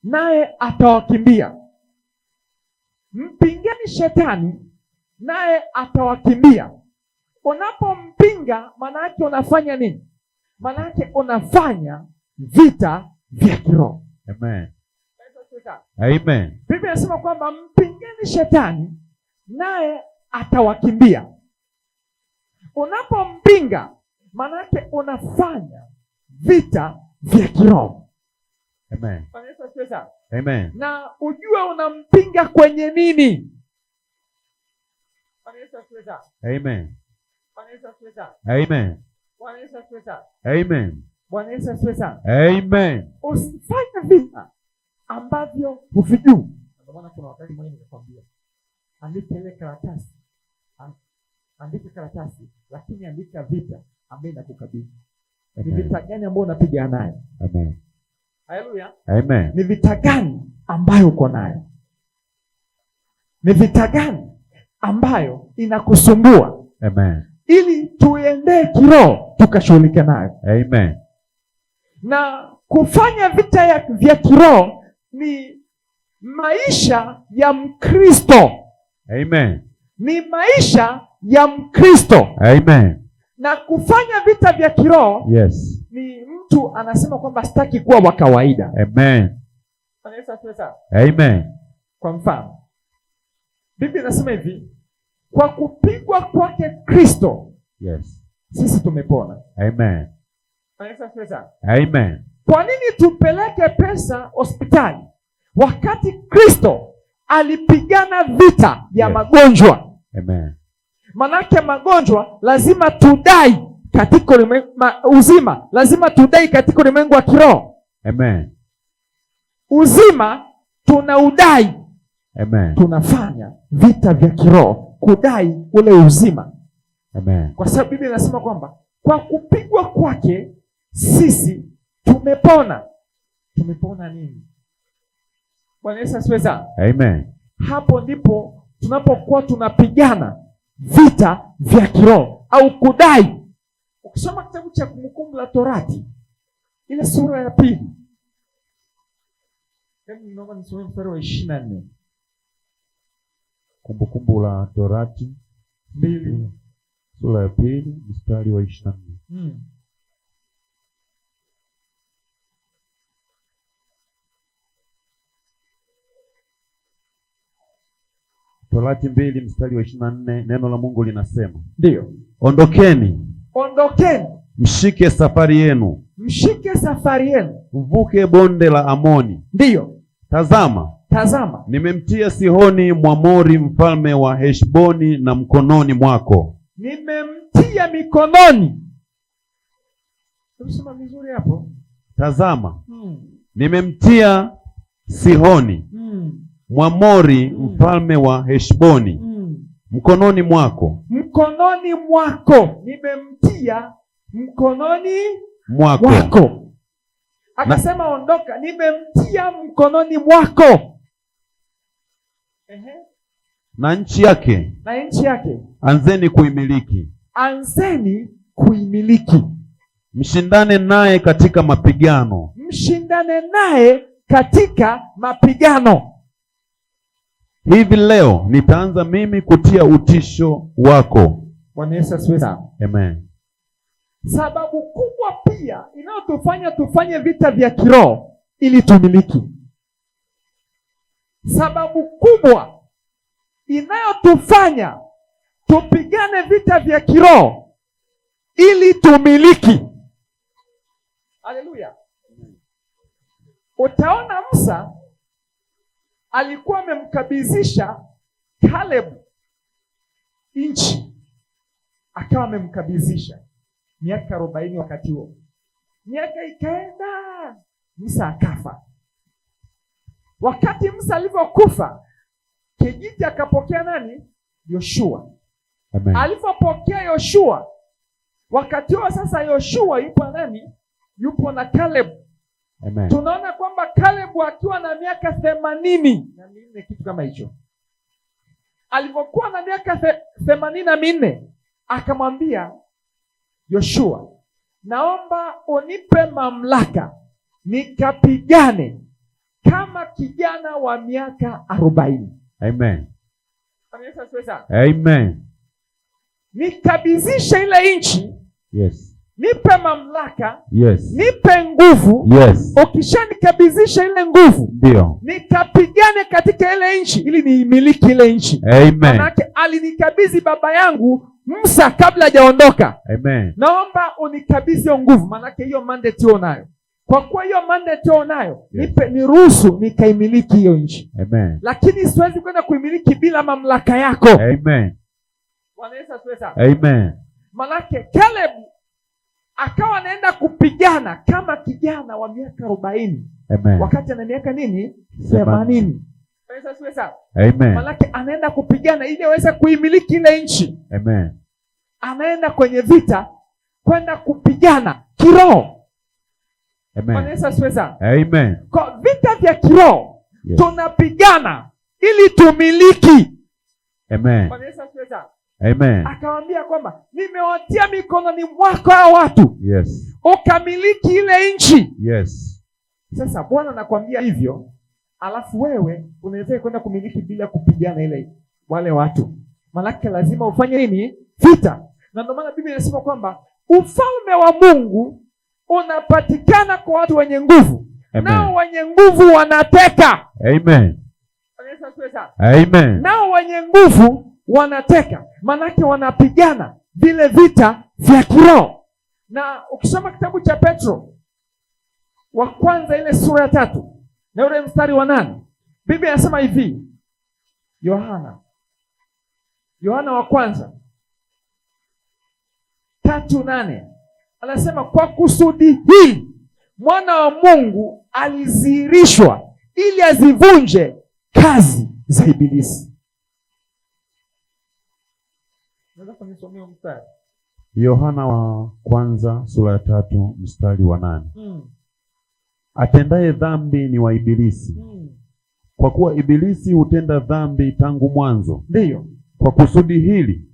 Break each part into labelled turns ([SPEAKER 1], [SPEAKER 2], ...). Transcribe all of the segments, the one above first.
[SPEAKER 1] naye atawakimbia. Mpingeni shetani, naye atawakimbia. Unapompinga, maana yake unafanya nini? Maana yake unafanya vita vya kiroho.
[SPEAKER 2] Amen. Amen.
[SPEAKER 1] Biblia inasema kwamba mpingeni shetani, naye atawakimbia. Unapompinga, maana yake unafanya vita vya kiroho.
[SPEAKER 2] Amen. Amen.
[SPEAKER 1] Na ujue unampinga kwenye nini?
[SPEAKER 2] Amen. Amen. Amen. Amen.
[SPEAKER 1] Usifanye vita ambavyo huvijui. Ndio maana kuna wakati mmoja nilikwambia, andika ile karatasi. Andika karatasi, lakini andika vita ambayo inakukabili. Ni vita gani ambayo unapigana nayo?
[SPEAKER 2] Amen.
[SPEAKER 1] Haleluya.
[SPEAKER 2] Amen.
[SPEAKER 1] Ni vita gani ambayo uko nayo? Ni vita gani ambayo inakusumbua?
[SPEAKER 2] Amen.
[SPEAKER 1] Ili tuendee kiroho tukashughulike nayo.
[SPEAKER 2] Amen.
[SPEAKER 1] Na kufanya vita vya kiroho ni maisha ya Mkristo.
[SPEAKER 2] Amen.
[SPEAKER 1] Ni maisha ya Mkristo.
[SPEAKER 2] Amen.
[SPEAKER 1] Na kufanya vita vya kiroho,
[SPEAKER 2] yes,
[SPEAKER 1] ni mtu anasema kwamba sitaki kuwa wa kawaida.
[SPEAKER 2] Amen. Amen.
[SPEAKER 1] Kwa mfano, Biblia inasema hivi, kwa kupigwa kwake Kristo,
[SPEAKER 2] yes,
[SPEAKER 1] sisi tumepona.
[SPEAKER 2] Amen. Amen.
[SPEAKER 1] Kwa nini tupeleke pesa hospitali wakati Kristo alipigana vita ya
[SPEAKER 2] yes,
[SPEAKER 1] magonjwa?
[SPEAKER 2] Amen.
[SPEAKER 1] Manake magonjwa lazima tudai katika uzima, lazima tudai katika ulimwengu wa kiroho.
[SPEAKER 2] Amen.
[SPEAKER 1] Uzima tunaudai.
[SPEAKER 2] Amen.
[SPEAKER 1] Tunafanya vita vya kiroho kudai ule uzima.
[SPEAKER 2] Amen.
[SPEAKER 1] Kwa sababu Biblia inasema kwamba kwa kupigwa kwake sisi tumepona. Tumepona nini? Bwana Yesu asifiwe.
[SPEAKER 2] Amen.
[SPEAKER 1] Hapo ndipo tunapokuwa tunapigana vita vya kiroho au kudai. Ukisoma kitabu cha Kumbukumbu la Torati ile sura ya 2, hebu naomba nisome mstari wa 24.
[SPEAKER 2] Kumbukumbu la Torati
[SPEAKER 1] 2
[SPEAKER 2] sura ya 2 mstari wa 24. Torati 2 mstari wa 24, neno la Mungu linasema,
[SPEAKER 1] ndio,
[SPEAKER 2] ondokeni, mshike safari yenu, mvuke bonde la Amoni.
[SPEAKER 1] Ndio,
[SPEAKER 2] tazama, nimemtia Sihoni Mwamori mfalme wa Heshboni na mkononi mwako.
[SPEAKER 1] Nimemtia mikononi. Unasema vizuri hapo.
[SPEAKER 2] Tazama, nimemtia Sihoni Mwamori mfalme wa Heshboni mkononi mwako.
[SPEAKER 1] Mkononi mwako. Nimemtia mkononi
[SPEAKER 2] mwako.
[SPEAKER 1] Akasema ondoka, nimemtia mkononi mwako.
[SPEAKER 2] Na nchi yake. Anzeni kuimiliki. Mshindane naye katika mapigano. Hivi leo nitaanza mimi kutia utisho wako.
[SPEAKER 1] Bwana Yesu asifiwe.
[SPEAKER 2] Amen.
[SPEAKER 1] Sababu kubwa pia inayotufanya tufanye vita vya kiroho ili tumiliki. Sababu kubwa inayotufanya tupigane vita vya kiroho ili tumiliki. Haleluya. Utaona Musa alikuwa amemkabidhisha Caleb nchi, akawa amemkabidhisha miaka 40. Wakati huo miaka ikaenda, Musa akafa. Wakati Musa alivyokufa, kijiti akapokea nani? Yoshua.
[SPEAKER 2] Amen.
[SPEAKER 1] Alipopokea Yoshua, wakati huo sasa Yoshua yupo nani? Yupo na Caleb.
[SPEAKER 2] Amen.
[SPEAKER 1] Tunaona kwamba Caleb akiwa na miaka 84, kitu kama hicho, alipokuwa na miaka 84, akamwambia Yoshua, naomba unipe mamlaka nikapigane kama kijana wa miaka 40.
[SPEAKER 2] Amen.
[SPEAKER 1] Amen.
[SPEAKER 2] Amen.
[SPEAKER 1] Nikabizisha ile nchi.
[SPEAKER 2] Yes.
[SPEAKER 1] Nipe mamlaka.
[SPEAKER 2] Yes.
[SPEAKER 1] Nipe nguvu.
[SPEAKER 2] Yes.
[SPEAKER 1] Ukishanikabizisha ile nguvu,
[SPEAKER 2] ndio
[SPEAKER 1] nikapigane katika ile nchi ili niimiliki ile nchi.
[SPEAKER 2] Amen.
[SPEAKER 1] Manake alinikabidhi baba yangu Musa kabla hajaondoka.
[SPEAKER 2] Amen.
[SPEAKER 1] Naomba unikabidhi hiyo nguvu, manake hiyo mandate unayo. Kwa kuwa hiyo mandate unayo,
[SPEAKER 2] Yes.
[SPEAKER 1] niruhusu nikaimiliki hiyo nchi.
[SPEAKER 2] Amen.
[SPEAKER 1] Lakini siwezi kwenda kuimiliki bila mamlaka yako.
[SPEAKER 2] Amen.
[SPEAKER 1] Bwana Yesu asifiwe.
[SPEAKER 2] Amen.
[SPEAKER 1] Manake Caleb akawa anaenda kupigana kama kijana wa miaka 40.
[SPEAKER 2] Amen.
[SPEAKER 1] Wakati ana miaka nini? 80.
[SPEAKER 2] Amen.
[SPEAKER 1] Manake anaenda kupigana ili aweze kuimiliki ile nchi.
[SPEAKER 2] Amen.
[SPEAKER 1] Anaenda kwenye vita kwenda kupigana kiroho.
[SPEAKER 2] Amen.
[SPEAKER 1] Amen.
[SPEAKER 2] Amen.
[SPEAKER 1] Kwa vita vya kiroho,
[SPEAKER 2] Yes.
[SPEAKER 1] tunapigana ili tumiliki.
[SPEAKER 2] Amen. Amen.
[SPEAKER 1] Akamwambia kwamba nimewatia mikononi mwako hao watu.
[SPEAKER 2] Yes.
[SPEAKER 1] Ukamiliki ile nchi.
[SPEAKER 2] Yes.
[SPEAKER 1] Sasa Bwana anakuambia hivyo, alafu wewe unaweza kwenda kumiliki bila kupigana ile wale watu. Malaki lazima ufanye nini? Vita. Na ndio maana Biblia inasema kwamba ufalme wa Mungu unapatikana kwa watu wenye nguvu.
[SPEAKER 2] Amen.
[SPEAKER 1] Nao wenye nguvu wanateka.
[SPEAKER 2] Amen. Amen.
[SPEAKER 1] Nao wenye nguvu wanateka. Manake wanapigana vile vita vya kiroho. Na ukisoma kitabu cha Petro wa kwanza ile sura ya 3 na ule mstari wa 8, Biblia inasema hivi. Yohana wa kwanza 3:8 anasema kwa kusudi hili mwana wa Mungu alizihirishwa ili azivunje kazi za ibilisi. Naweza kunisomea mstari?
[SPEAKER 2] Yohana wa kwanza sura ya 3 mstari wa 8. Atendaye dhambi ni wa ibilisi. Kwa kuwa ibilisi hutenda dhambi tangu mwanzo.
[SPEAKER 1] Ndiyo.
[SPEAKER 2] Kwa kusudi hili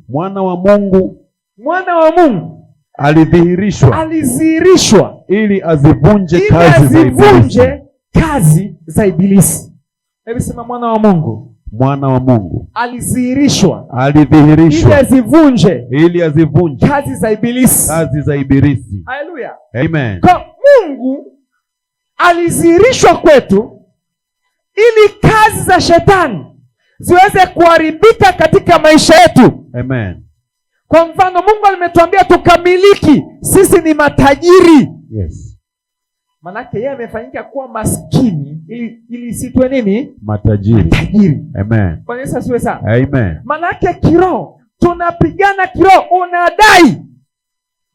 [SPEAKER 1] mwana wa Mungu alidhihirishwa
[SPEAKER 2] ili azivunje
[SPEAKER 1] kazi za ibilisi. Hebu sema mwana wa Mungu alidhihirishwa ili azivunje kazi za ibilisi. Haleluya.
[SPEAKER 2] Amen.
[SPEAKER 1] Kwa Mungu alidhihirishwa kwetu ili kazi za shetani ziweze kuharibika katika maisha yetu.
[SPEAKER 2] Amen.
[SPEAKER 1] Kwa mfano Mungu alimetuambia tukamiliki, sisi ni matajiri.
[SPEAKER 2] Yes.
[SPEAKER 1] Manake yeye amefanyika kuwa maskini ili situwe nini?
[SPEAKER 2] Matajiri. Amen.
[SPEAKER 1] Kwa Yesu asiwe sana.
[SPEAKER 2] Amen.
[SPEAKER 1] Manake kiroho, tunapigana kiroho, unadai.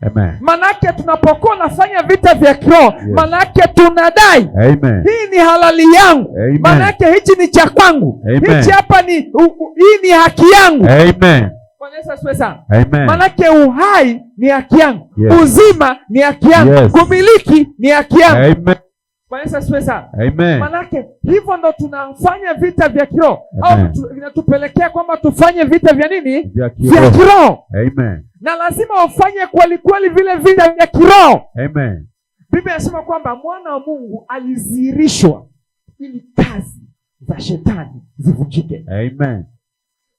[SPEAKER 2] Amen.
[SPEAKER 1] Manake tunapokuwa nafanya vita vya kiroho,
[SPEAKER 2] yes.
[SPEAKER 1] Manake tunadai.
[SPEAKER 2] Amen.
[SPEAKER 1] Hii ni halali yangu.
[SPEAKER 2] Amen.
[SPEAKER 1] Manake hichi ni cha kwangu.
[SPEAKER 2] Amen.
[SPEAKER 1] Hichi hapa ni hii ni haki yangu.
[SPEAKER 2] Amen.
[SPEAKER 1] Bwana Yesu asifiwe sana.
[SPEAKER 2] Amen.
[SPEAKER 1] Manake uhai ni haki yangu.
[SPEAKER 2] Yes.
[SPEAKER 1] Uzima ni haki yangu.
[SPEAKER 2] Yes.
[SPEAKER 1] Kumiliki ni haki yangu.
[SPEAKER 2] Amen.
[SPEAKER 1] Bwana Yesu asifiwe sana.
[SPEAKER 2] Amen.
[SPEAKER 1] Manake hivyo ndo tunafanya vita vya kiroho. Au vinatupelekea kwamba tufanye vita vya nini? Vya kiroho.
[SPEAKER 2] Amen.
[SPEAKER 1] Na lazima ufanye kweli kweli vile vita vya kiroho.
[SPEAKER 2] Amen.
[SPEAKER 1] Biblia inasema kwamba mwana wa Mungu alizihirishwa ili kazi za shetani zivunjike.
[SPEAKER 2] Amen.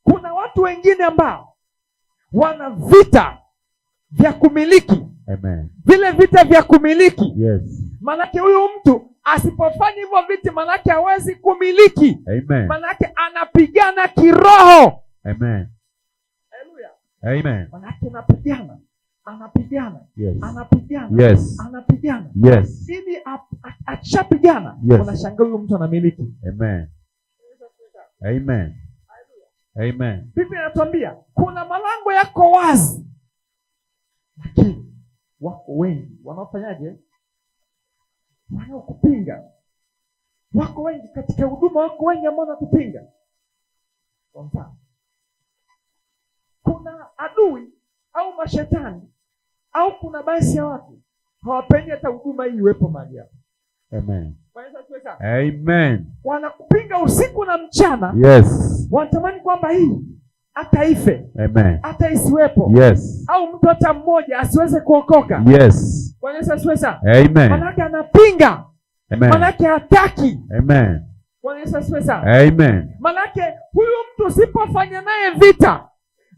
[SPEAKER 1] Kuna watu wengine ambao wana vita vya kumiliki.
[SPEAKER 2] Amen.
[SPEAKER 1] Vile vita vya kumiliki.
[SPEAKER 2] Yes.
[SPEAKER 1] Manake huyu mtu asipofanya hivyo vita, manake hawezi kumiliki.
[SPEAKER 2] Amen.
[SPEAKER 1] Manake anapigana kiroho.
[SPEAKER 2] Amen.
[SPEAKER 1] Haleluya.
[SPEAKER 2] Amen.
[SPEAKER 1] Manake anapigana.
[SPEAKER 2] Yes.
[SPEAKER 1] Anapigana.
[SPEAKER 2] Yes.
[SPEAKER 1] Anapigana.
[SPEAKER 2] Yes.
[SPEAKER 1] Ili akishapigana,
[SPEAKER 2] yes.
[SPEAKER 1] Unashangaa huyu mtu anamiliki.
[SPEAKER 2] Amen. Amen. Amen.
[SPEAKER 1] Biblia inatuambia kuna malango yako wazi, lakini wako wengi wanaofanyaje? Wanaokupinga. Wako wengi katika huduma, wako wengi ambao wanatupinga. Kwa mfano, kuna adui au mashetani au kuna baadhi ya watu hawapendi hata huduma hii iwepo mahali hapa.
[SPEAKER 2] Amen. Amen.
[SPEAKER 1] Wanakupinga usiku na mchana.
[SPEAKER 2] Yes.
[SPEAKER 1] Wanatamani kwamba hii hata ife.
[SPEAKER 2] Amen.
[SPEAKER 1] Hata isiwepo.
[SPEAKER 2] Yes.
[SPEAKER 1] Au mtu hata mmoja asiweze kuokoka.
[SPEAKER 2] Yes.
[SPEAKER 1] Bwana Yesu asifiwe sana.
[SPEAKER 2] Amen.
[SPEAKER 1] Manake anapinga.
[SPEAKER 2] Amen.
[SPEAKER 1] Manake hataki.
[SPEAKER 2] Amen.
[SPEAKER 1] Bwana Yesu asifiwe sana.
[SPEAKER 2] Amen.
[SPEAKER 1] Manake huyu mtu usipofanya naye vita,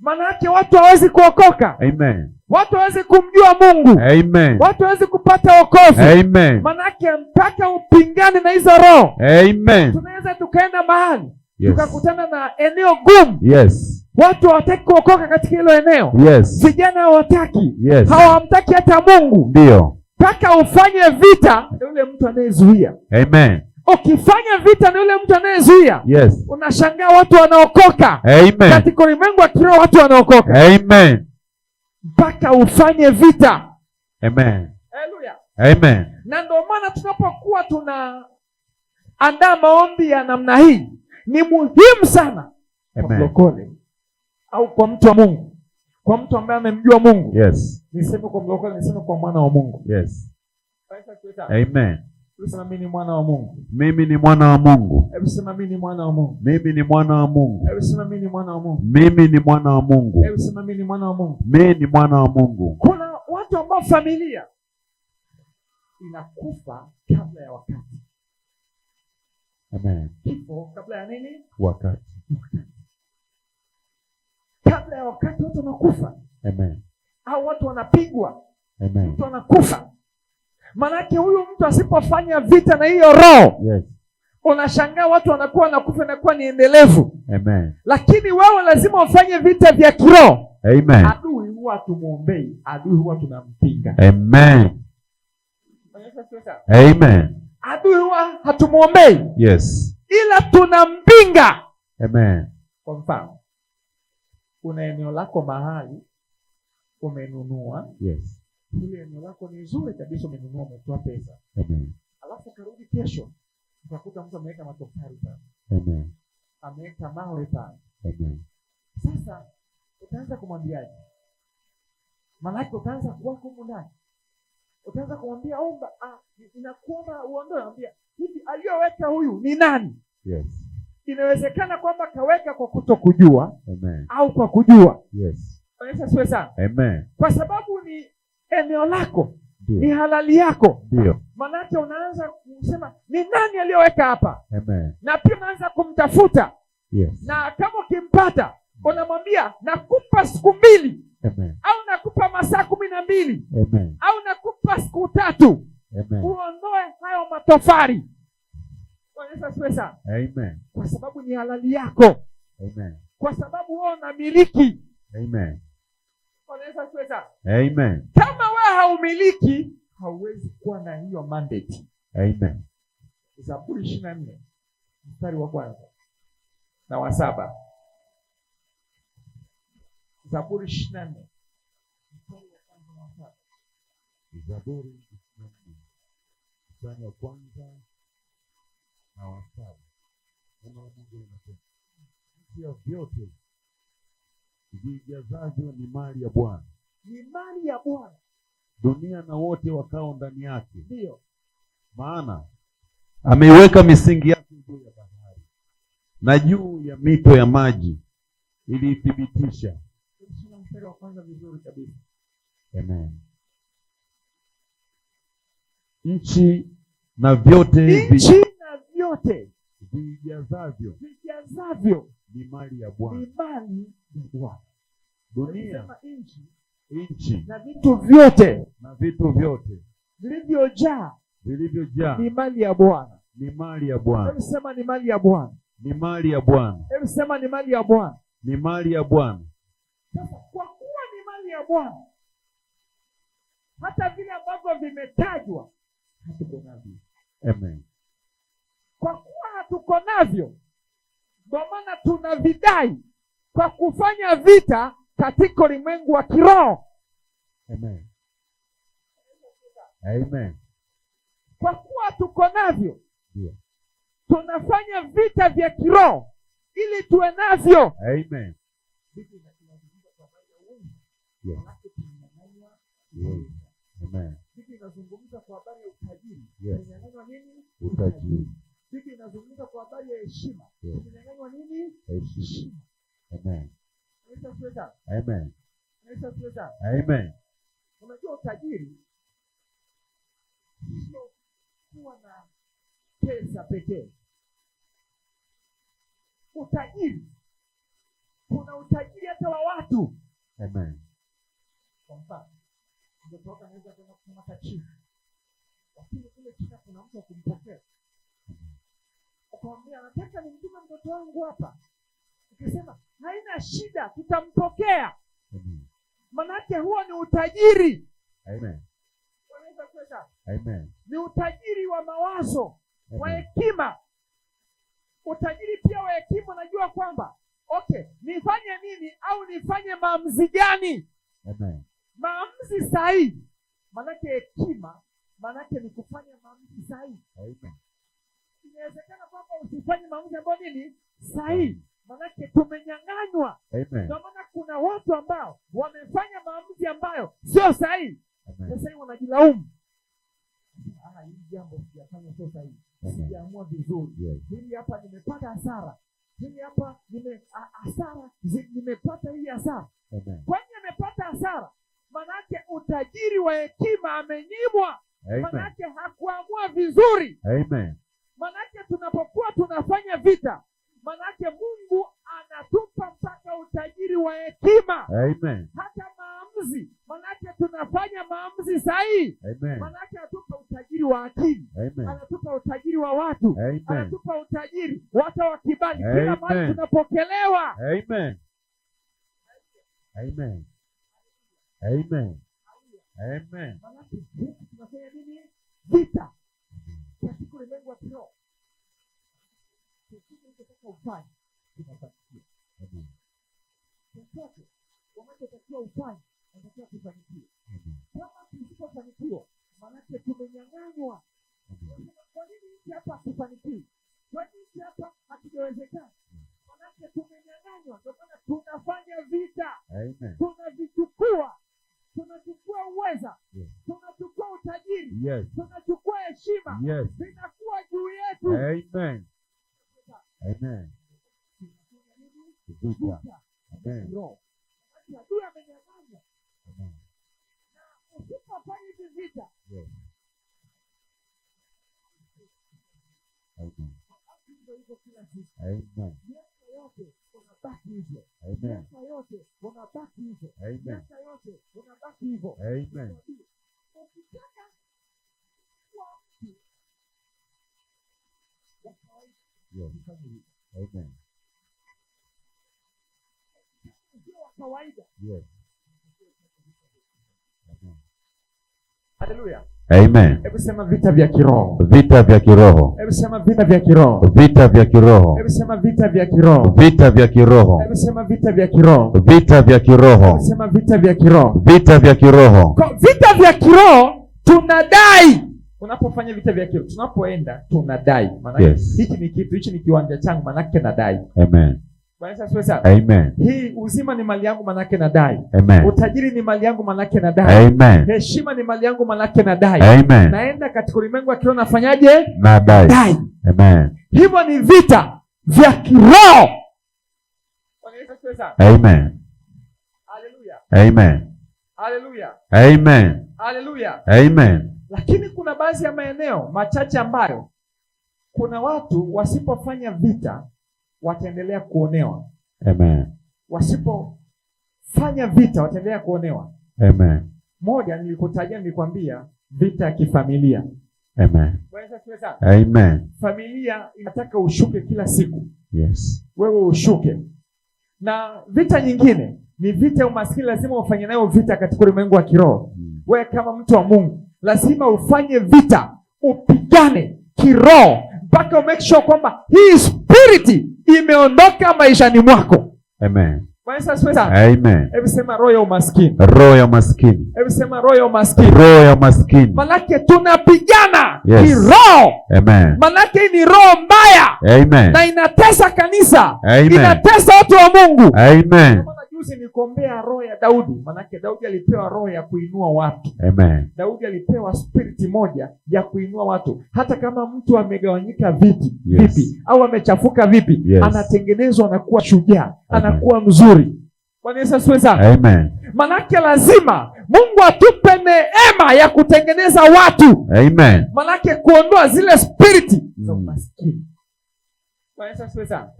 [SPEAKER 1] manake watu hawezi kuokoka.
[SPEAKER 2] Amen.
[SPEAKER 1] Watu hawezi kumjua Mungu.
[SPEAKER 2] Amen.
[SPEAKER 1] Watu hawezi kupata wokovu.
[SPEAKER 2] Amen.
[SPEAKER 1] Manake mpaka upingane na hizo roho.
[SPEAKER 2] Amen.
[SPEAKER 1] Tunaweza tukaenda mahali,
[SPEAKER 2] yes,
[SPEAKER 1] tukakutana na eneo gumu.
[SPEAKER 2] Yes.
[SPEAKER 1] Watu hawataki kuokoka katika hilo eneo.
[SPEAKER 2] Yes.
[SPEAKER 1] Vijana hawataki.
[SPEAKER 2] Yes.
[SPEAKER 1] Hawamtaki hata Mungu.
[SPEAKER 2] Ndio.
[SPEAKER 1] Mpaka ufanye vita na yule mtu anayezuia.
[SPEAKER 2] Amen.
[SPEAKER 1] Ukifanya vita na yule mtu anayezuia,
[SPEAKER 2] yes,
[SPEAKER 1] unashangaa watu wanaokoka.
[SPEAKER 2] Amen.
[SPEAKER 1] Katika ulimwengu wa kiroho watu wanaokoka.
[SPEAKER 2] Amen.
[SPEAKER 1] Mpaka ufanye vita.
[SPEAKER 2] Amen.
[SPEAKER 1] Haleluya.
[SPEAKER 2] Amen.
[SPEAKER 1] Na ndio maana tunapokuwa tunaandaa maombi ya namna hii, ni muhimu sana kwa mlokole au kwa mtu wa Mungu, kwa mtu ambaye amemjua Mungu.
[SPEAKER 2] Yes.
[SPEAKER 1] Niseme kwa mlokole, niseme kwa mwana wa Mungu.
[SPEAKER 2] Yes. Amen.
[SPEAKER 1] Sema mimi ni mwana wa Mungu.
[SPEAKER 2] Mimi ni mwana wa Mungu.
[SPEAKER 1] Hebu sema mimi ni mwana wa Mungu.
[SPEAKER 2] Mimi ni mwana wa Mungu.
[SPEAKER 1] Hebu sema mimi ni mwana wa Mungu.
[SPEAKER 2] Mimi ni mwana wa Mungu.
[SPEAKER 1] Hebu sema mimi ni mwana wa Mungu.
[SPEAKER 2] Mimi ni mwana wa Mungu.
[SPEAKER 1] Kuna watu ambao familia inakufa kabla ya wakati.
[SPEAKER 2] Amen.
[SPEAKER 1] Kifo kabla ya nini?
[SPEAKER 2] Wakati.
[SPEAKER 1] Kabla ya wakati watu wanakufa.
[SPEAKER 2] Amen.
[SPEAKER 1] Au watu wanapigwa.
[SPEAKER 2] Amen.
[SPEAKER 1] Mtu anakufa. Manake huyu mtu asipofanya vita na hiyo roho,
[SPEAKER 2] yes,
[SPEAKER 1] unashangaa watu wanakuwa nakufa, inakuwa ni endelevu.
[SPEAKER 2] Amen.
[SPEAKER 1] Lakini wewe lazima ufanye vita vya kiroho.
[SPEAKER 2] Amen.
[SPEAKER 1] Adui huwa tumuombei, adui huwa tunampinga.
[SPEAKER 2] Amen. Amen.
[SPEAKER 1] Adui huwa hatumuombei,
[SPEAKER 2] yes,
[SPEAKER 1] ila tunampinga.
[SPEAKER 2] Amen.
[SPEAKER 1] Kwa mfano, kuna eneo lako mahali umenunua,
[SPEAKER 2] yes,
[SPEAKER 1] ile eneo lako ni nzuri kabisa, umenunua, umetoa pesa.
[SPEAKER 2] Amen.
[SPEAKER 1] Alafu karudi kesho, utakuta mtu ameweka matofali pale.
[SPEAKER 2] Amen.
[SPEAKER 1] Ameweka mawe pale.
[SPEAKER 2] Amen.
[SPEAKER 1] Sasa utaanza kumwambiaje? Maanake utaanza kuwako huko ndani. Utaanza kumwambia omba, inakuomba uondoe, anambia hivi, aliyoweka huyu ni nani?
[SPEAKER 2] Yes.
[SPEAKER 1] Inawezekana kwamba kaweka kwa kutokujua.
[SPEAKER 2] Amen.
[SPEAKER 1] Au kwa kujua.
[SPEAKER 2] Yes.
[SPEAKER 1] Sasa siwe sana.
[SPEAKER 2] Amen.
[SPEAKER 1] Kwa sababu ni eneo lako.
[SPEAKER 2] Dio.
[SPEAKER 1] Ni halali yako.
[SPEAKER 2] Ndio.
[SPEAKER 1] Manake unaanza kusema ni nani aliyoweka hapa?
[SPEAKER 2] Amen.
[SPEAKER 1] Na pia unaanza kumtafuta.
[SPEAKER 2] Yes.
[SPEAKER 1] Na kama ukimpata, unamwambia nakupa siku 2.
[SPEAKER 2] Amen.
[SPEAKER 1] Au nakupa masaa 12.
[SPEAKER 2] Amen.
[SPEAKER 1] Au nakupa siku 3.
[SPEAKER 2] Amen.
[SPEAKER 1] Uondoe hayo matofali. Bwana asifiwe sana.
[SPEAKER 2] Amen.
[SPEAKER 1] Kwa sababu ni halali yako.
[SPEAKER 2] Amen.
[SPEAKER 1] Kwa sababu wewe unamiliki.
[SPEAKER 2] Amen.
[SPEAKER 1] Bwana asifiwe sana.
[SPEAKER 2] Amen.
[SPEAKER 1] Kama wewe haumiliki, hauwezi kuwa na hiyo mandate.
[SPEAKER 2] Amen.
[SPEAKER 1] Zaburi 24 mstari wa 1 na wa 7. Zaburi 24 mstari wa 1 na wa 7.
[SPEAKER 2] Zaburi 24 mstari wa 1 na wa 7. Neno la Mungu linasema, vitu vyote vijazavyo ni mali ya Bwana.
[SPEAKER 1] Ni mali ya Bwana.
[SPEAKER 2] Dunia na wote wakao ndani yake.
[SPEAKER 1] Ndio.
[SPEAKER 2] Maana ameiweka misingi yake juu ya bahari na juu ya mito ya maji, ili ithibitisha.
[SPEAKER 1] Mstari wa kwanza vizuri kabisa.
[SPEAKER 2] Amen. Nchi na vyote vijazavyo ni mali ya Bwana.
[SPEAKER 1] Ni mali ya Bwana.
[SPEAKER 2] Dunia, nchi
[SPEAKER 1] na vitu vyote vilivyojaa
[SPEAKER 2] ni
[SPEAKER 1] mali ya Bwana.
[SPEAKER 2] Ni mali ya Bwana.
[SPEAKER 1] Hebu sema ni mali ya Bwana.
[SPEAKER 2] Ni mali ya Bwana.
[SPEAKER 1] Hebu sema ni mali ya Bwana.
[SPEAKER 2] Ni mali ya Bwana.
[SPEAKER 1] Sasa kwa kuwa ni mali ya Bwana, hata vile ambavyo vimetajwa hatuko navyo.
[SPEAKER 2] Amen.
[SPEAKER 1] Kwa kuwa hatuko navyo, ndio maana tunavidai kwa kufanya vita katika ulimwengu wa kiroho.
[SPEAKER 2] Amen. Amen.
[SPEAKER 1] Kwa kuwa tuko navyo,
[SPEAKER 2] yeah,
[SPEAKER 1] tunafanya vita vya kiroho ili tuwe navyo.
[SPEAKER 2] Amen. Yeah. Yeah. Amen.
[SPEAKER 1] Biblia inazungumza kwa habari ya utajiri.
[SPEAKER 2] Yes.
[SPEAKER 1] Tumenyang'anywa nini?
[SPEAKER 2] Utajiri.
[SPEAKER 1] Biblia inazungumza kwa habari ya heshima.
[SPEAKER 2] Yes.
[SPEAKER 1] Tumenyang'anywa nini?
[SPEAKER 2] Heshima. Amen.
[SPEAKER 1] Amen.
[SPEAKER 2] Amen. Amen.
[SPEAKER 1] Unajua utajiri sio kuwa na pesa pekee. Utajiri, kuna utajiri hata wa watu.
[SPEAKER 2] Amen.
[SPEAKER 1] Kwa mfano, mtoto wako anaweza kwenda kusoma China, lakini kule China kuna mtu akumpokea, ukamwambia nataka nimtume mtoto wangu hapa, ukisema haina shida, tutampokea. Manake huo ni utajiri.
[SPEAKER 2] Amen.
[SPEAKER 1] Unaweza kwenda.
[SPEAKER 2] Amen.
[SPEAKER 1] Ni utajiri wa mawazo, wa hekima. Utajiri pia wa hekima, unajua kwamba nifanye nini au nifanye maamuzi gani?
[SPEAKER 2] Amen.
[SPEAKER 1] Maamuzi sahihi. Manake hekima, manake ni kufanya maamuzi sahihi.
[SPEAKER 2] Amen.
[SPEAKER 1] Inawezekana kwamba usifanye maamuzi ambayo nini? Sahihi. Manake tumenyang'anywa.
[SPEAKER 2] Amen.
[SPEAKER 1] Kwa maana kuna watu ambao wamefanya maamuzi ambayo sio sahihi. Sasa hivi wanajilaumu. Hili jambo sijafanya sio sahihi. Sijaamua vizuri. Hili hapa nimepata hasara. Hili hapa nimepata hii hasara. Kwa nini nimepata hasara? Manake utajiri wa hekima amenyimwa. Manake hakuamua vizuri.
[SPEAKER 2] Amen.
[SPEAKER 1] Manake tunapokuwa tunafanya vita, manake Mungu anatupa mpaka utajiri wa hekima.
[SPEAKER 2] Amen.
[SPEAKER 1] Hata maamuzi, manake tunafanya maamuzi sahihi.
[SPEAKER 2] Amen.
[SPEAKER 1] Manake anatupa utajiri wa akili.
[SPEAKER 2] Amen.
[SPEAKER 1] Anatupa utajiri wa watu.
[SPEAKER 2] Amen.
[SPEAKER 1] Anatupa utajiri watu wa kibali. Kila mahali tunapokelewa.
[SPEAKER 2] Amen. Amen. Amen. Amen.
[SPEAKER 1] Manake tunafanya nini? Vita. Katika ulimwengu wa kiroho. Tunataka ufanye, tunafanikiwa.
[SPEAKER 2] Amen.
[SPEAKER 1] Chochote unachotakiwa ufanye, unatakiwa kufanikiwa. Kama tusipofanikiwa, manake tumenyang'anywa. Kwa nini hiki hapa hakufanikiwi? Kwa nini hiki hapa hakijawezekana? Manake tumenyang'anywa, ndio maana tunafanya vita.
[SPEAKER 2] Amen.
[SPEAKER 1] Tunachukua uweza, tunachukua utajiri, tunachukua heshima, zinakuwa juu yetu.
[SPEAKER 2] Amen. Amen. Vita. Amen.
[SPEAKER 1] Adui amenyang'anya. Na usipofanya hizi vita,
[SPEAKER 2] Amen.
[SPEAKER 1] miaka yote unabaki hivyo.
[SPEAKER 2] Amen.
[SPEAKER 1] Miaka yote unabaki hivyo.
[SPEAKER 2] Amen.
[SPEAKER 1] Miaka yote unabaki hivyo.
[SPEAKER 2] Amen.
[SPEAKER 1] Ukitaka kuwa mtu wa kawaida,
[SPEAKER 2] Amen.
[SPEAKER 1] sio wa kawaida.
[SPEAKER 2] Amen.
[SPEAKER 1] Haleluya.
[SPEAKER 2] Amen.
[SPEAKER 1] Hebu sema vita vya kiroho.
[SPEAKER 2] Vita vya kiroho.
[SPEAKER 1] Hebu sema vita vya kiroho.
[SPEAKER 2] Vita vya kiroho.
[SPEAKER 1] Hebu sema vita vya kiroho.
[SPEAKER 2] Vita vya kiroho.
[SPEAKER 1] Hebu sema vita vya kiroho.
[SPEAKER 2] Vita vya kiroho.
[SPEAKER 1] Hebu sema vita vya kiroho.
[SPEAKER 2] Vita vya kiroho.
[SPEAKER 1] Kwa vita vya kiroho tunadai. Unapofanya vita vya kiroho, tunapoenda tunadai. Maana hichi ni kitu, hichi ni kiwanja changu, manake nadai.
[SPEAKER 2] Amen.
[SPEAKER 1] Bwana asifiwe sana.
[SPEAKER 2] Amen.
[SPEAKER 1] Hii uzima ni mali yangu, manake nadai.
[SPEAKER 2] Amen.
[SPEAKER 1] Utajiri ni mali yangu, manake nadai.
[SPEAKER 2] Amen.
[SPEAKER 1] Heshima ni mali yangu, manake nadai.
[SPEAKER 2] Amen.
[SPEAKER 1] Naenda katika ulimwengu wa kiroho, nafanyaje?
[SPEAKER 2] Nadai. Amen.
[SPEAKER 1] Hivyo ni vita vya kiroho. Bwana asifiwe sana.
[SPEAKER 2] Amen.
[SPEAKER 1] Haleluya.
[SPEAKER 2] Amen.
[SPEAKER 1] Haleluya.
[SPEAKER 2] Amen.
[SPEAKER 1] Haleluya.
[SPEAKER 2] Amen.
[SPEAKER 1] Lakini kuna baadhi ya maeneo machache ambayo kuna watu wasipofanya vita wataendelea kuonewa.
[SPEAKER 2] Amen.
[SPEAKER 1] Wasipofanya vita wataendelea kuonewa.
[SPEAKER 2] Amen.
[SPEAKER 1] Moja nilikutajia, nilikwambia vita ya kifamilia.
[SPEAKER 2] Amen.
[SPEAKER 1] Bwana
[SPEAKER 2] Amen.
[SPEAKER 1] Familia inataka ushuke kila siku.
[SPEAKER 2] Yes.
[SPEAKER 1] Wewe ushuke. Na vita nyingine ni vita ya umaskini, lazima ufanye nayo vita katika ulimwengu wa kiroho. Wewe kama mtu wa Mungu lazima ufanye vita, upigane kiroho mpaka make sure kwamba hii spirit imeondoka maishani mwako.
[SPEAKER 2] Amen.
[SPEAKER 1] Bwana asifiwe sana.
[SPEAKER 2] Amen.
[SPEAKER 1] Hebu sema roho ya umaskini.
[SPEAKER 2] Roho ya umaskini.
[SPEAKER 1] Hebu sema roho ya umaskini.
[SPEAKER 2] Roho ya umaskini.
[SPEAKER 1] Manake tunapigana kiroho.
[SPEAKER 2] Amen.
[SPEAKER 1] Manake ni roho mbaya.
[SPEAKER 2] Amen.
[SPEAKER 1] Na inatesa kanisa.
[SPEAKER 2] Amen.
[SPEAKER 1] Inatesa watu wa Mungu.
[SPEAKER 2] Amen.
[SPEAKER 1] Juzi nikuombea roho ya Daudi. Manake Daudi alipewa roho ya kuinua watu.
[SPEAKER 2] Amen.
[SPEAKER 1] Daudi alipewa spirit moja ya kuinua watu. Hata kama mtu amegawanyika vipi au amechafuka vipi, anatengenezwa, anakuwa shujaa, anakuwa mzuri. Bwana Yesu asifiwe sana.
[SPEAKER 2] Amen.
[SPEAKER 1] Manake lazima Mungu atupe neema ya kutengeneza watu.
[SPEAKER 2] Amen.
[SPEAKER 1] Manake kuondoa zile spiriti za umaskini.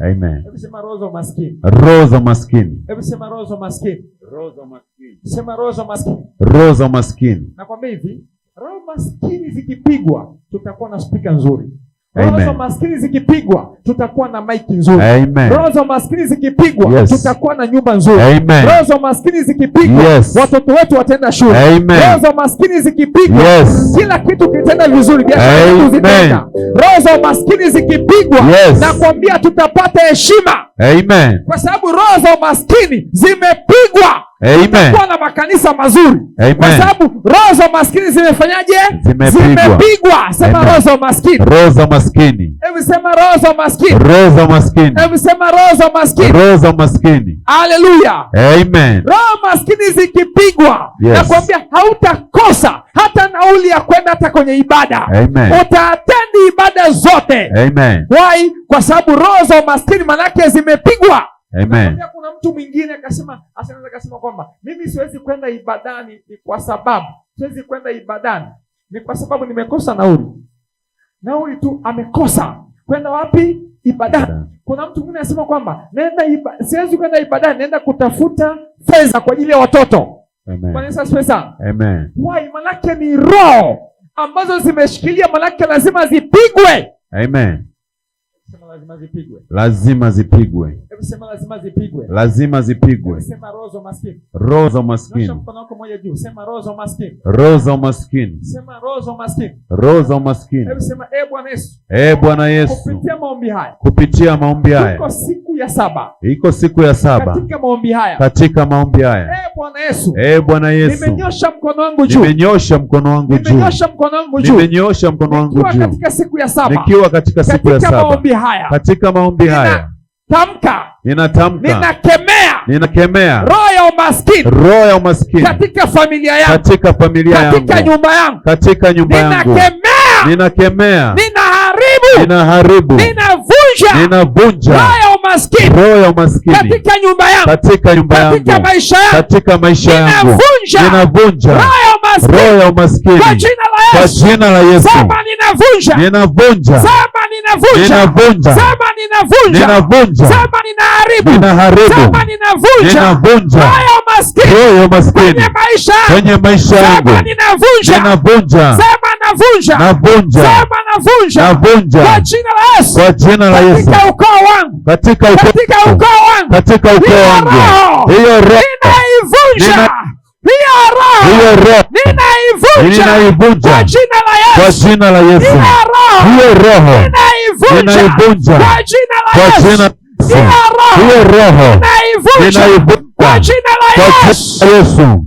[SPEAKER 2] Amen.
[SPEAKER 1] Hebu sema roho za umaskini.
[SPEAKER 2] Roho za umaskini.
[SPEAKER 1] Hebu sema roho za umaskini.
[SPEAKER 2] Roho za umaskini.
[SPEAKER 1] Sema roho za umaskini.
[SPEAKER 2] Roho za umaskini.
[SPEAKER 1] Nakwambia hivi, roho maskini zikipigwa tutakuwa na spika nzuri. Roho za maskini zikipigwa tutakuwa na maiki nzuri.
[SPEAKER 2] Amen.
[SPEAKER 1] Roho za maskini zikipigwa tutakuwa na nyumba nzuri.
[SPEAKER 2] Amen.
[SPEAKER 1] Roho za maskini zikipigwa watoto wetu wataenda shule.
[SPEAKER 2] Amen.
[SPEAKER 1] Roho za maskini zikipigwa kila kitu kitenda vizuri, biashara zetu zitaenda. Roho za maskini zikipigwa nakwambia tutapata heshima.
[SPEAKER 2] Amen.
[SPEAKER 1] Kwa sababu roho za maskini zimepigwa. Tutakuwa na makanisa mazuri. Kwa sababu roho za maskini zimefanyaje? Zimepigwa. Sema roho za maskini.
[SPEAKER 2] Roho za maskini.
[SPEAKER 1] Hebu sema roho za maskini.
[SPEAKER 2] Roho za maskini.
[SPEAKER 1] Hebu sema roho za maskini.
[SPEAKER 2] Roho za maskini.
[SPEAKER 1] Haleluya.
[SPEAKER 2] Amen.
[SPEAKER 1] Roho maskini zikipigwa nakwambia hautakosa hata nauli ya kwenda hata kwenye ibada.
[SPEAKER 2] Amen.
[SPEAKER 1] Utaatendi ibada zote.
[SPEAKER 2] Amen.
[SPEAKER 1] Why? Kwa sababu roho za maskini manake zimepigwa.
[SPEAKER 2] Amen.
[SPEAKER 1] Kuna mtu mwingine anaweza akasema kwamba mimi siwezi kwenda ibadani ni kwa sababu siwezi kwenda ibadani ni kwa sababu nimekosa nauli. Nauli tu amekosa. Kwenda wapi? Ibadani. Kuna mtu mwingine anasema kwamba siwezi kwenda ibadani, naenda kutafuta fedha kwa ajili ya watoto.
[SPEAKER 2] Amen.
[SPEAKER 1] Kwa nini sasa?
[SPEAKER 2] Amen.
[SPEAKER 1] Why? Manake ni roho ambazo zimeshikilia, manake lazima zipigwe.
[SPEAKER 2] Amen.
[SPEAKER 1] Sema lazima zipigwe.
[SPEAKER 2] Lazima zipigwe.
[SPEAKER 1] Hebu sema lazima zipigwe.
[SPEAKER 2] Lazima zipigwe.
[SPEAKER 1] Sema roho za maskini.
[SPEAKER 2] Roho za maskini.
[SPEAKER 1] Nyosha mkono wako mmoja juu. Sema roho za maskini.
[SPEAKER 2] Roho za maskini.
[SPEAKER 1] Sema roho za maskini.
[SPEAKER 2] Roho za maskini.
[SPEAKER 1] Hebu sema Bwana Yesu.
[SPEAKER 2] Bwana Yesu.
[SPEAKER 1] Kupitia maombi haya.
[SPEAKER 2] Kupitia maombi haya.
[SPEAKER 1] Iko siku ya 7.
[SPEAKER 2] Iko siku ya 7.
[SPEAKER 1] Katika maombi haya.
[SPEAKER 2] Katika maombi haya.
[SPEAKER 1] Bwana Yesu.
[SPEAKER 2] Bwana Yesu.
[SPEAKER 1] Nimenyosha mkono wangu juu.
[SPEAKER 2] Nimenyosha mkono wangu juu.
[SPEAKER 1] Nimenyosha mkono wangu juu.
[SPEAKER 2] Nimenyosha mkono wangu juu.
[SPEAKER 1] Nikiwa katika siku ya 7.
[SPEAKER 2] Nikiwa katika siku ya 7.
[SPEAKER 1] Katika maombi haya.
[SPEAKER 2] Katika maombi haya. Ninakemea
[SPEAKER 1] roho ya umaskini.
[SPEAKER 2] Roho ya umaskini.
[SPEAKER 1] Katika familia yangu.
[SPEAKER 2] Katika familia yangu.
[SPEAKER 1] Katika nyumba yangu.
[SPEAKER 2] Katika nyumba yangu. Ninakemea. Ninaharibu. Ninavunja.
[SPEAKER 1] Roho ya umaskini.
[SPEAKER 2] Roho ya umaskini.
[SPEAKER 1] Katika nyumba yangu.
[SPEAKER 2] Katika nyumba yangu.
[SPEAKER 1] Katika maisha yangu.
[SPEAKER 2] Katika maisha yangu. Ninavunja. Roho ya umaskini.
[SPEAKER 1] Kwa jina la Yesu. Sema ninavunja.
[SPEAKER 2] Ninavunja.
[SPEAKER 1] Sema ninavunja.
[SPEAKER 2] Ninavunja.
[SPEAKER 1] Sema ninavunja.
[SPEAKER 2] Ninavunja.
[SPEAKER 1] Sema ninaharibu.
[SPEAKER 2] Ninaharibu.
[SPEAKER 1] Sema ninavunja.
[SPEAKER 2] Ninavunja.
[SPEAKER 1] Roho ya umaskini.
[SPEAKER 2] Roho ya umaskini.
[SPEAKER 1] Kwenye maisha yangu.
[SPEAKER 2] Kwenye maisha yangu.
[SPEAKER 1] Sema ninavunja.
[SPEAKER 2] Ninavunja.
[SPEAKER 1] Sema navunja.
[SPEAKER 2] Navunja.
[SPEAKER 1] Sema navunja.
[SPEAKER 2] Navunja.
[SPEAKER 1] Kwa jina la Yesu.
[SPEAKER 2] Kwa jina la Yesu.
[SPEAKER 1] Katika ukoo wangu.
[SPEAKER 2] Katika ukoo wangu. Katika ukoo wangu. Hiyo roho.
[SPEAKER 1] Ninaivunja. Hiyo roho. Ninaivunja. Kwa jina la Yesu.
[SPEAKER 2] Kwa jina la Yesu. Hiyo roho. Ninaivunja.
[SPEAKER 1] Kwa jina la Yesu.
[SPEAKER 2] Hiyo roho.
[SPEAKER 1] Ninaivunja. Kwa jina la Yesu.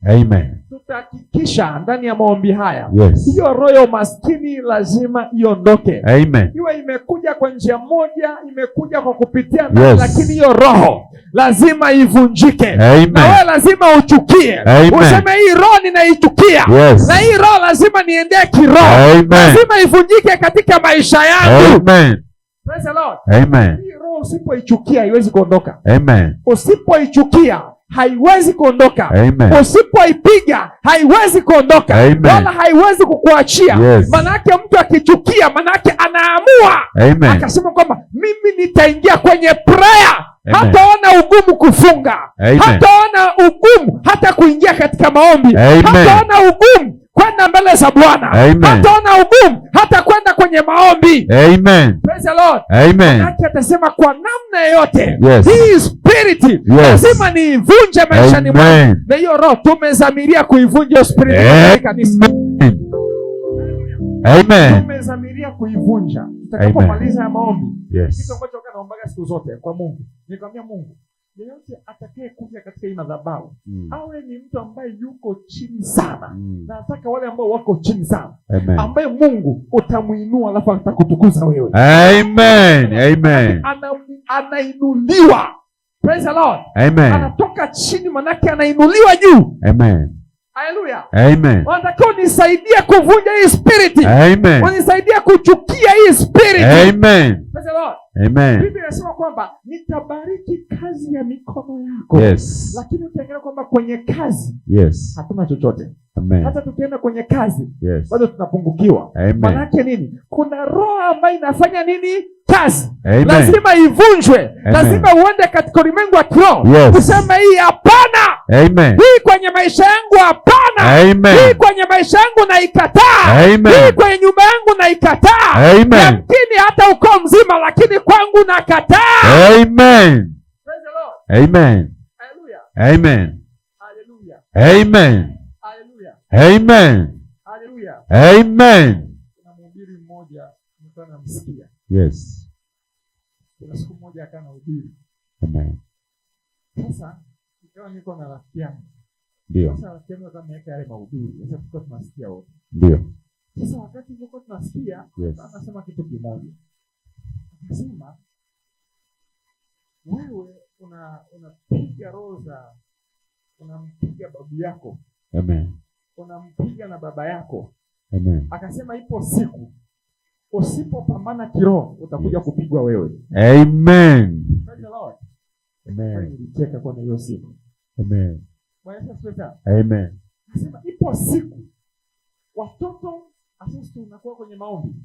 [SPEAKER 2] Amen.
[SPEAKER 1] Tutahakikisha ndani ya maombi haya.
[SPEAKER 2] Yes.
[SPEAKER 1] Hiyo roho ya umaskini lazima iondoke.
[SPEAKER 2] Amen.
[SPEAKER 1] Iwe imekuja kwa njia moja, imekuja kwa kupitia ndani, lakini hiyo roho lazima ivunjike.
[SPEAKER 2] Amen.
[SPEAKER 1] Na wewe lazima uchukie. Useme hii roho ninaichukia.
[SPEAKER 2] Yes.
[SPEAKER 1] Na hii roho lazima niendee kiroho. Lazima ivunjike katika maisha yangu.
[SPEAKER 2] Amen.
[SPEAKER 1] Praise the Lord.
[SPEAKER 2] Amen.
[SPEAKER 1] Hii roho usipoichukia haiwezi kuondoka.
[SPEAKER 2] Amen.
[SPEAKER 1] Usipoichukia haiwezi kuondoka.
[SPEAKER 2] Amen.
[SPEAKER 1] Usipoipiga haiwezi kuondoka. Wala haiwezi kukuachia.
[SPEAKER 2] Yes.
[SPEAKER 1] Manake mtu akichukia, manake anaamua.
[SPEAKER 2] Amen.
[SPEAKER 1] Akasema kwamba mimi nitaingia kwenye prayer. Hataona ugumu kufunga.
[SPEAKER 2] Amen.
[SPEAKER 1] Hataona ugumu hata kuingia katika maombi. Hataona ugumu kwenda mbele za Bwana. Hataona ugumu hata kwenda kwenye maombi.
[SPEAKER 2] Amen.
[SPEAKER 1] Praise the Lord.
[SPEAKER 2] Amen.
[SPEAKER 1] Manake atasema kwa namna yoyote,
[SPEAKER 2] yes,
[SPEAKER 1] hii spirit lazima niivunje maishani mwangu. Na hiyo roho tumezamiria kuivunja spirit katika kanisa.
[SPEAKER 2] Amen.
[SPEAKER 1] Tumezamiria kuivunja. Tutakapomaliza ya maombi, kitu ambacho naombaga siku zote kwa Mungu, nikamwambia Mungu, yeyote atakaye kuja katika hii madhabahu awe ni mtu ambaye yuko chini sana. Na nataka wale ambao wako chini sana, ambaye Mungu utamuinua alafu atakutukuza wewe.
[SPEAKER 2] Amen. Amen.
[SPEAKER 1] Anainuliwa. Praise the Lord.
[SPEAKER 2] Amen.
[SPEAKER 1] Anatoka chini manake anainuliwa juu.
[SPEAKER 2] Amen.
[SPEAKER 1] Haleluya.
[SPEAKER 2] Amen.
[SPEAKER 1] Wanatakiwa unisaidie kuvunja hii spirit.
[SPEAKER 2] Amen.
[SPEAKER 1] Unisaidie kuchukia hii spirit.
[SPEAKER 2] Amen.
[SPEAKER 1] Praise the Lord.
[SPEAKER 2] Amen.
[SPEAKER 1] Biblia inasema kwamba nitabariki kazi ya mikono yako.
[SPEAKER 2] Yes.
[SPEAKER 1] Lakini ukiangalia kwamba kwenye kazi hatuna chochote.
[SPEAKER 2] Amen.
[SPEAKER 1] Hata tukienda kwenye kazi bado tunapungukiwa. Maana yake nini? Kuna roho ambayo inafanya nini? Kazi.
[SPEAKER 2] Amen.
[SPEAKER 1] Lazima ivunjwe. Lazima uende katika ulimwengu wa kiroho. Useme hii hapana.
[SPEAKER 2] Amen.
[SPEAKER 1] Hii kwenye maisha yangu hapana.
[SPEAKER 2] Amen.
[SPEAKER 1] Hii kwenye maisha yangu naikataa.
[SPEAKER 2] Amen.
[SPEAKER 1] Hii kwenye nyumba yangu naikataa.
[SPEAKER 2] Amen.
[SPEAKER 1] Yamkini hata uko mzima lakini kwangu nakataa.
[SPEAKER 2] Amen.
[SPEAKER 1] Praise the Lord.
[SPEAKER 2] Amen.
[SPEAKER 1] Hallelujah.
[SPEAKER 2] Amen.
[SPEAKER 1] Hallelujah.
[SPEAKER 2] Amen.
[SPEAKER 1] Hallelujah.
[SPEAKER 2] Amen.
[SPEAKER 1] Hallelujah.
[SPEAKER 2] Amen.
[SPEAKER 1] Kuna mhubiri mmoja mtu anamsikia.
[SPEAKER 2] Yes.
[SPEAKER 1] Kuna siku moja akanahubiri.
[SPEAKER 2] Amen.
[SPEAKER 1] Sasa ikawa niko na rafiki yangu.
[SPEAKER 2] Ndio.
[SPEAKER 1] Sasa rafiki yangu akamweka yale mahubiri. Sasa tulikuwa tunasikia wote.
[SPEAKER 2] Ndio.
[SPEAKER 1] Sasa wakati tulikuwa tunasikia, anasema kitu kimoja. Anasema wewe unapiga roho za unampiga babu yako.
[SPEAKER 2] Amen.
[SPEAKER 1] Unampiga na baba yako.
[SPEAKER 2] Amen.
[SPEAKER 1] Akasema ipo siku usipopambana kiroho utakuja kupigwa wewe.
[SPEAKER 2] Amen.
[SPEAKER 1] Praise the Lord.
[SPEAKER 2] Amen.
[SPEAKER 1] Nilicheka kwa hiyo siku.
[SPEAKER 2] Amen.
[SPEAKER 1] Bwana Yesu asifiwe.
[SPEAKER 2] Amen.
[SPEAKER 1] Anasema ipo siku watoto asisi tunakuwa kwenye maombi.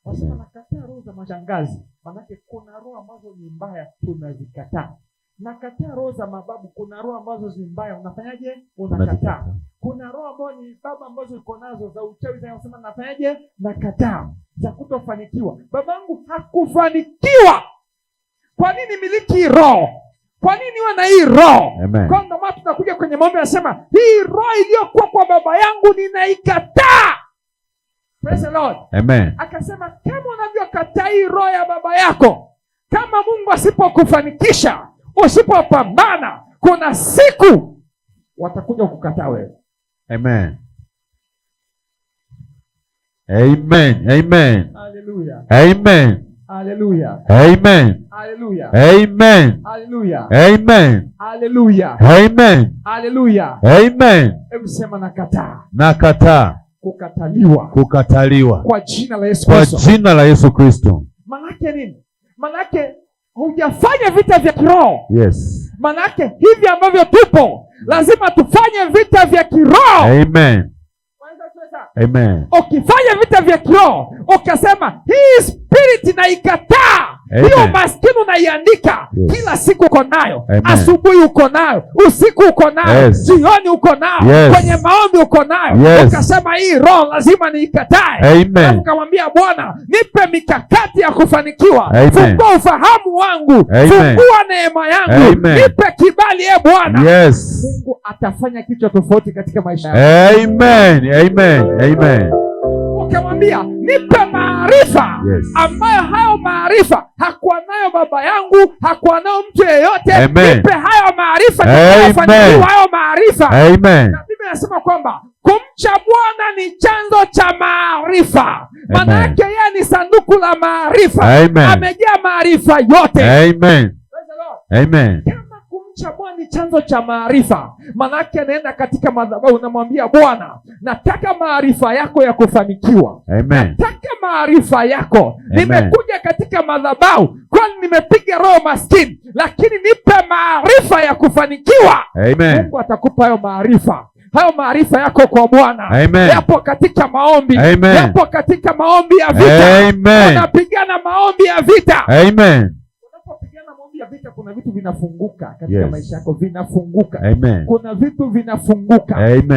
[SPEAKER 1] Wasema nakataa roho za mashangazi. Maanake kuna roho ambazo ni mbaya tunazikataa. Nakataa roho za mababu, kuna roho ambazo ni mbaya unafanyaje? Unakataa. Kuna roho ambazo ni baba ambazo uko nazo za uchawi zinasema nafanyaje? Nakataa. Za kutofanikiwa. Babangu hakufanikiwa. Kwa nini miliki roho? Kwa nini iwe na hii roho? Kwa ndio maana tunakuja kwenye maombi nasema hii roho iliyokuwa kwa baba yangu ninaikataa. Praise the Lord.
[SPEAKER 2] Amen.
[SPEAKER 1] Akasema kama unavyokataa hii roho ya baba yako, kama Mungu asipokufanikisha, usipopambana, kuna siku watakuja kukukataa wewe.
[SPEAKER 2] Amen. Amen. Amen.
[SPEAKER 1] Hallelujah.
[SPEAKER 2] Amen.
[SPEAKER 1] Hallelujah.
[SPEAKER 2] Amen.
[SPEAKER 1] Hallelujah.
[SPEAKER 2] Amen.
[SPEAKER 1] Hallelujah.
[SPEAKER 2] Amen.
[SPEAKER 1] Hallelujah.
[SPEAKER 2] Amen.
[SPEAKER 1] Hallelujah.
[SPEAKER 2] Amen.
[SPEAKER 1] Hebu sema nakataa.
[SPEAKER 2] Nakataa.
[SPEAKER 1] Kukataliwa.
[SPEAKER 2] Kukataliwa.
[SPEAKER 1] Kwa jina la Yesu Kristo.
[SPEAKER 2] Kwa jina la Yesu Kristo.
[SPEAKER 1] Manake nini? Manake hujafanya vita vya kiroho.
[SPEAKER 2] Yes.
[SPEAKER 1] Manake hivi ambavyo tupo lazima tufanye vita vya kiroho.
[SPEAKER 2] Amen. Amen.
[SPEAKER 1] Ukifanya vita vya kiroho, ukasema hii spirit naikataa, hiyo maskini unaiandika. Kila siku uko nayo. Asubuhi uko nayo, usiku uko nayo, jioni uko nayo, kwenye maombi uko nayo. Ukasema hii roho lazima niikatae. Ukamwambia Bwana, nipe mikakati ya kufanikiwa. Fungua ufahamu wangu. Fungua neema yangu. Nipe kibali Bwana. Mungu atafanya kitu tofauti katika maisha yako.
[SPEAKER 2] Amen. Amen. Amen.
[SPEAKER 1] Ukamwambia nipe maarifa ambayo hayo maarifa hakuwa nayo baba yangu, hakuwa nayo mtu yeyote. Nipe hayo maarifa, nifanikiwe hayo maarifa.
[SPEAKER 2] Amen.
[SPEAKER 1] Na Biblia inasema kwamba kumcha Bwana ni chanzo cha maarifa. Maana yake yeye ni sanduku la maarifa. Amejaa maarifa yote.
[SPEAKER 2] Amen. Amen.
[SPEAKER 1] Kumcha Bwana ni chanzo cha maarifa. Manake anaenda katika madhabahu unamwambia Bwana, nataka maarifa yako ya kufanikiwa. Nataka maarifa yako. Nimekuja katika madhabahu kwani nimepiga roho maskini, lakini nipe maarifa ya kufanikiwa. Mungu atakupa hayo maarifa. Hayo maarifa yako kwa Bwana yapo katika maombi. Yapo katika maombi ya vita. Unapigana maombi ya vita. Unapopigana maombi ya vita kuna vitu vinafunguka katika maisha yako, vinafunguka. Kuna vitu vinafunguka.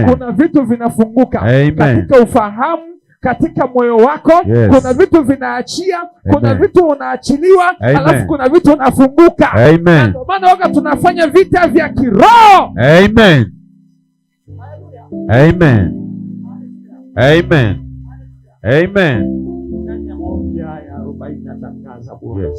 [SPEAKER 1] Kuna vitu vinafunguka katika ufahamu, katika moyo wako. Kuna vitu vinaachia, kuna vitu unaachiliwa, alafu kuna vitu unafunguka. Ndio maana wakati tunafanya vita vya kiroho.
[SPEAKER 2] Amen. Amen. Amen. Amen.
[SPEAKER 1] Ndani ya maombi haya 40 natangaza Bwana.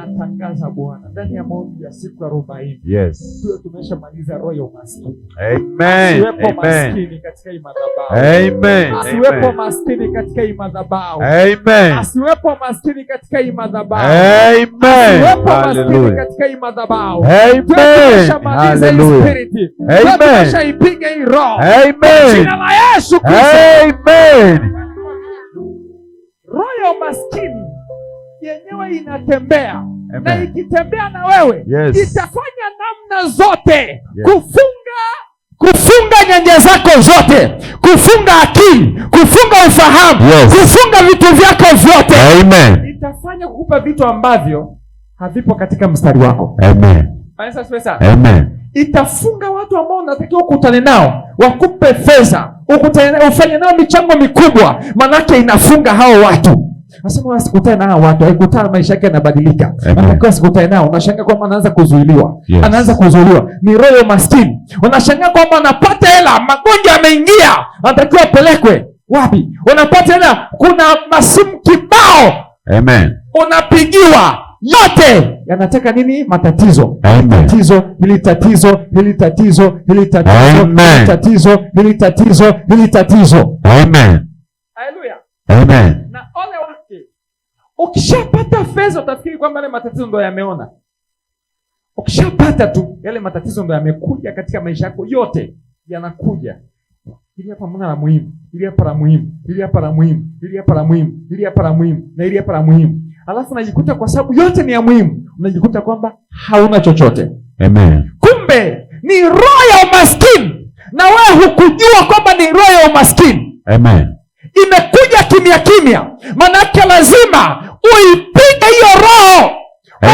[SPEAKER 1] natangaza Bwana ndani ya maombi ya siku 40.
[SPEAKER 2] Yes.
[SPEAKER 1] Tuwe tumeshamaliza roho ya umaskini.
[SPEAKER 2] Amen.
[SPEAKER 1] Asiwepo maskini katika hii madhabahu.
[SPEAKER 2] Amen.
[SPEAKER 1] Asiwepo maskini katika hii madhabahu.
[SPEAKER 2] Amen.
[SPEAKER 1] Asiwepo maskini katika hii madhabahu.
[SPEAKER 2] Amen.
[SPEAKER 1] Asiwepo maskini katika hii madhabahu.
[SPEAKER 2] Amen. Hallelujah. Amen.
[SPEAKER 1] Tumeshaipiga hii roho.
[SPEAKER 2] Amen.
[SPEAKER 1] Jina la Yesu Kristo.
[SPEAKER 2] Amen.
[SPEAKER 1] Roho ya umaskini yenyewe inatembea.
[SPEAKER 2] Amen.
[SPEAKER 1] Na ikitembea na wewe,
[SPEAKER 2] yes,
[SPEAKER 1] itafanya namna zote,
[SPEAKER 2] yes,
[SPEAKER 1] kufunga nyanja zako zote, kufunga akili, kufunga ufahamu, yes, kufunga vitu vyako vyote.
[SPEAKER 2] Amen.
[SPEAKER 1] Itafanya kukupa vitu ambavyo havipo katika mstari wako.
[SPEAKER 2] Amen. Amen.
[SPEAKER 1] Itafunga watu ambao unatakiwa ukutane nao, wakupe fedha, ufanye nao michango mikubwa, manake inafunga hao watu. Nasema wasikutane na hao watu, haikutana maisha yake yanabadilika. Anatakiwa sikutane nao, unashangaa kwamba anaanza kuzuiliwa. Yes. Anaanza kuzuiliwa. Ni roho ya maskini. Unashangaa kwamba anapata hela, magonjwa yameingia, anatakiwa apelekwe wapi? Unapata hela, kuna masimu kibao.
[SPEAKER 2] Amen.
[SPEAKER 1] Unapigiwa, yote yanataka nini? Matatizo.
[SPEAKER 2] Amen.
[SPEAKER 1] Tatizo, hili tatizo, hili tatizo, hili tatizo, hili tatizo, hili tatizo, hili tatizo.
[SPEAKER 2] Amen.
[SPEAKER 1] Haleluya.
[SPEAKER 2] Amen.
[SPEAKER 1] Na ole wake. Ukishapata fedha utafikiri kwamba yale matatizo ndio yameona. Ukishapata tu yale matatizo ndio yamekuja katika maisha yako, yote yanakuja. Ili hapa mbona la muhimu, ili hapa la muhimu, ili hapa la muhimu, ili hapa la muhimu, ili hapa la muhimu, na ili hapa la muhimu. Alafu unajikuta kwa sababu yote ni ya muhimu, unajikuta kwamba hauna chochote.
[SPEAKER 2] Amen.
[SPEAKER 1] Kumbe ni roho ya umaskini, na wewe hukujua kwamba ni roho ya umaskini.
[SPEAKER 2] Amen.
[SPEAKER 1] Imekuja kimya kimya, manake lazima uipige hiyo roho.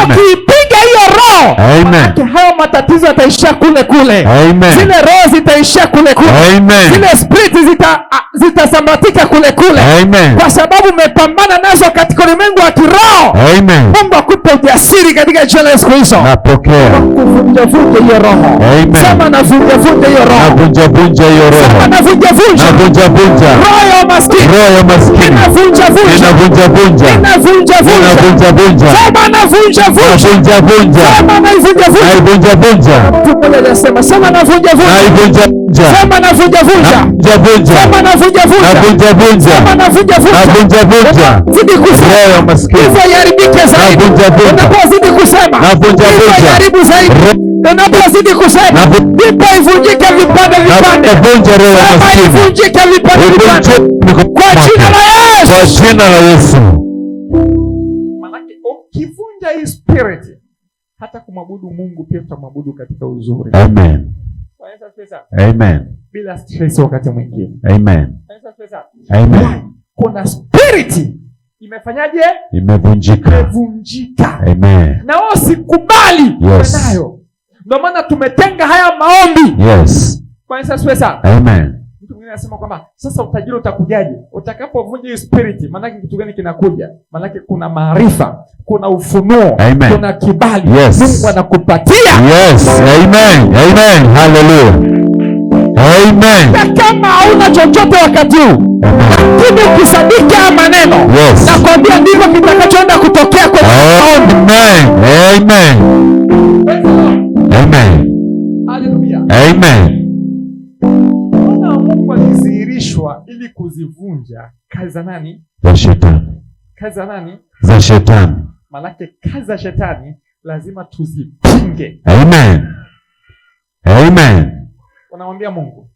[SPEAKER 1] Ukiipiga hiyo roho, manake hayo matatizo yataishia kule kule.
[SPEAKER 2] Amen.
[SPEAKER 1] Zile roho zitaishia kule kule.
[SPEAKER 2] Amen.
[SPEAKER 1] Zile spirit zitasambatika kule kule.
[SPEAKER 2] Amen.
[SPEAKER 1] Kwa sababu umepambana nazo katika ulimwengu wa kiroho.
[SPEAKER 2] Amen.
[SPEAKER 1] Mungu akupe ujasiri katika jina la Yesu Kristo.
[SPEAKER 2] Napokea.
[SPEAKER 1] Kuvunja hiyo roho.
[SPEAKER 2] Amen.
[SPEAKER 1] Sema navunja hiyo roho.
[SPEAKER 2] Navunja hiyo roho.
[SPEAKER 1] Sema navunja. Roho ya umaskini. Navunja.
[SPEAKER 2] Navunja.
[SPEAKER 1] Sema navunja. Sema naivunja. Tumoja anasema sema navunja. Sema navunja. Sema navunja. Zidi kusema. Hivyo yaribike zaidi. Unapozidi kusema. Hivyo yaribu zaidi. Unapozidi kusema. Hivyo ivunjike vipande. Sema ivunjike vipande. Kwa jina la Yesu. Manake ukivunja hii spirit, hata kumwabudu Mungu pia tutamwabudu katika uzuri.
[SPEAKER 2] Amen. Amen.
[SPEAKER 1] Bila stress wakati mwingine.
[SPEAKER 2] Amen. Amen.
[SPEAKER 1] Kuna spirit imefanyaje?
[SPEAKER 2] Imevunjika. Amen.
[SPEAKER 1] Na wao sikubali nayo. Ndio maana tumetenga haya maombi.
[SPEAKER 2] Yes. Amen.
[SPEAKER 1] Mtu mwingine anasema kwamba sasa utajiri utakujaje? Utakapovunja hiyo spirit, maana kitu gani kinakuja? Maana kuna maarifa, kuna ufunuo, kuna kibali.
[SPEAKER 2] Yes.
[SPEAKER 1] Mungu anakupatia.
[SPEAKER 2] Yes. Amen. Hallelujah. Amen.
[SPEAKER 1] Kama hauna chochote wakati huu, lakini ukisadiki haya maneno, nakwambia ndivyo kitakachoenda kutokea kwa maombi.
[SPEAKER 2] Amen.
[SPEAKER 1] Hallelujah.
[SPEAKER 2] Amen.
[SPEAKER 1] Mungu alizihirishwa ili kuzivunja kazi za nani?
[SPEAKER 2] Za shetani.
[SPEAKER 1] Kazi za nani?
[SPEAKER 2] Za shetani.
[SPEAKER 1] Malaki kazi za shetani lazima tuzipinge.
[SPEAKER 2] Amen.
[SPEAKER 1] Unamwambia Mungu,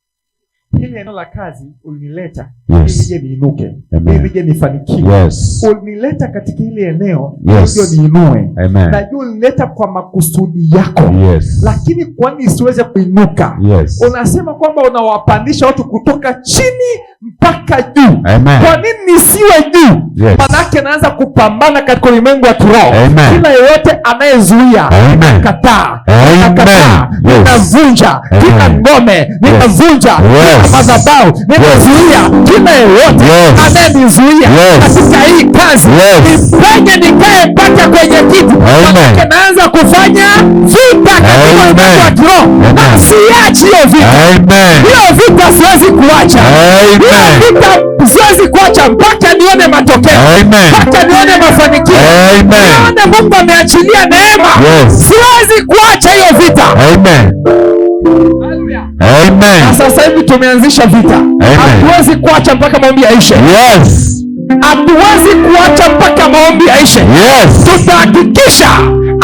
[SPEAKER 1] hili eneo la kazi ulinileta ili nije niinuke, ili nije nifanikiwe. Ulinileta katika hili eneo ili niinue. Najua ulinileta kwa makusudi yako. Lakini kwa nini siweze kuinuka? Unasema kwamba unawapandisha watu kutoka chini mpaka juu. Kwa nini nisiwe juu? Manake naanza kupambana katika ulimwengu wa kiroho. Kila yeyote anayezuia, kataa, ninavunja kila ngome, ninavunja madhabahu, ninazuia kila yeyote anayenizuia katika hii kazi. Nipenge nikae mpaka kwenye kiti. Manake naanza kufanya vita katika ulimwengu wa kiroho. Na siachi hiyo vita. Hiyo vita siwezi kuacha. vita siwezi kuacha mpaka nione matokeo. Mpaka nione mafanikio. Nione Mungu ameachilia neema. Siwezi kuacha hiyo vita. Na sasa hivi tumeanzisha vita. Hatuwezi kuacha mpaka maombi yaishe. Hatuwezi kuacha mpaka maombi yaishe. Tutahakikisha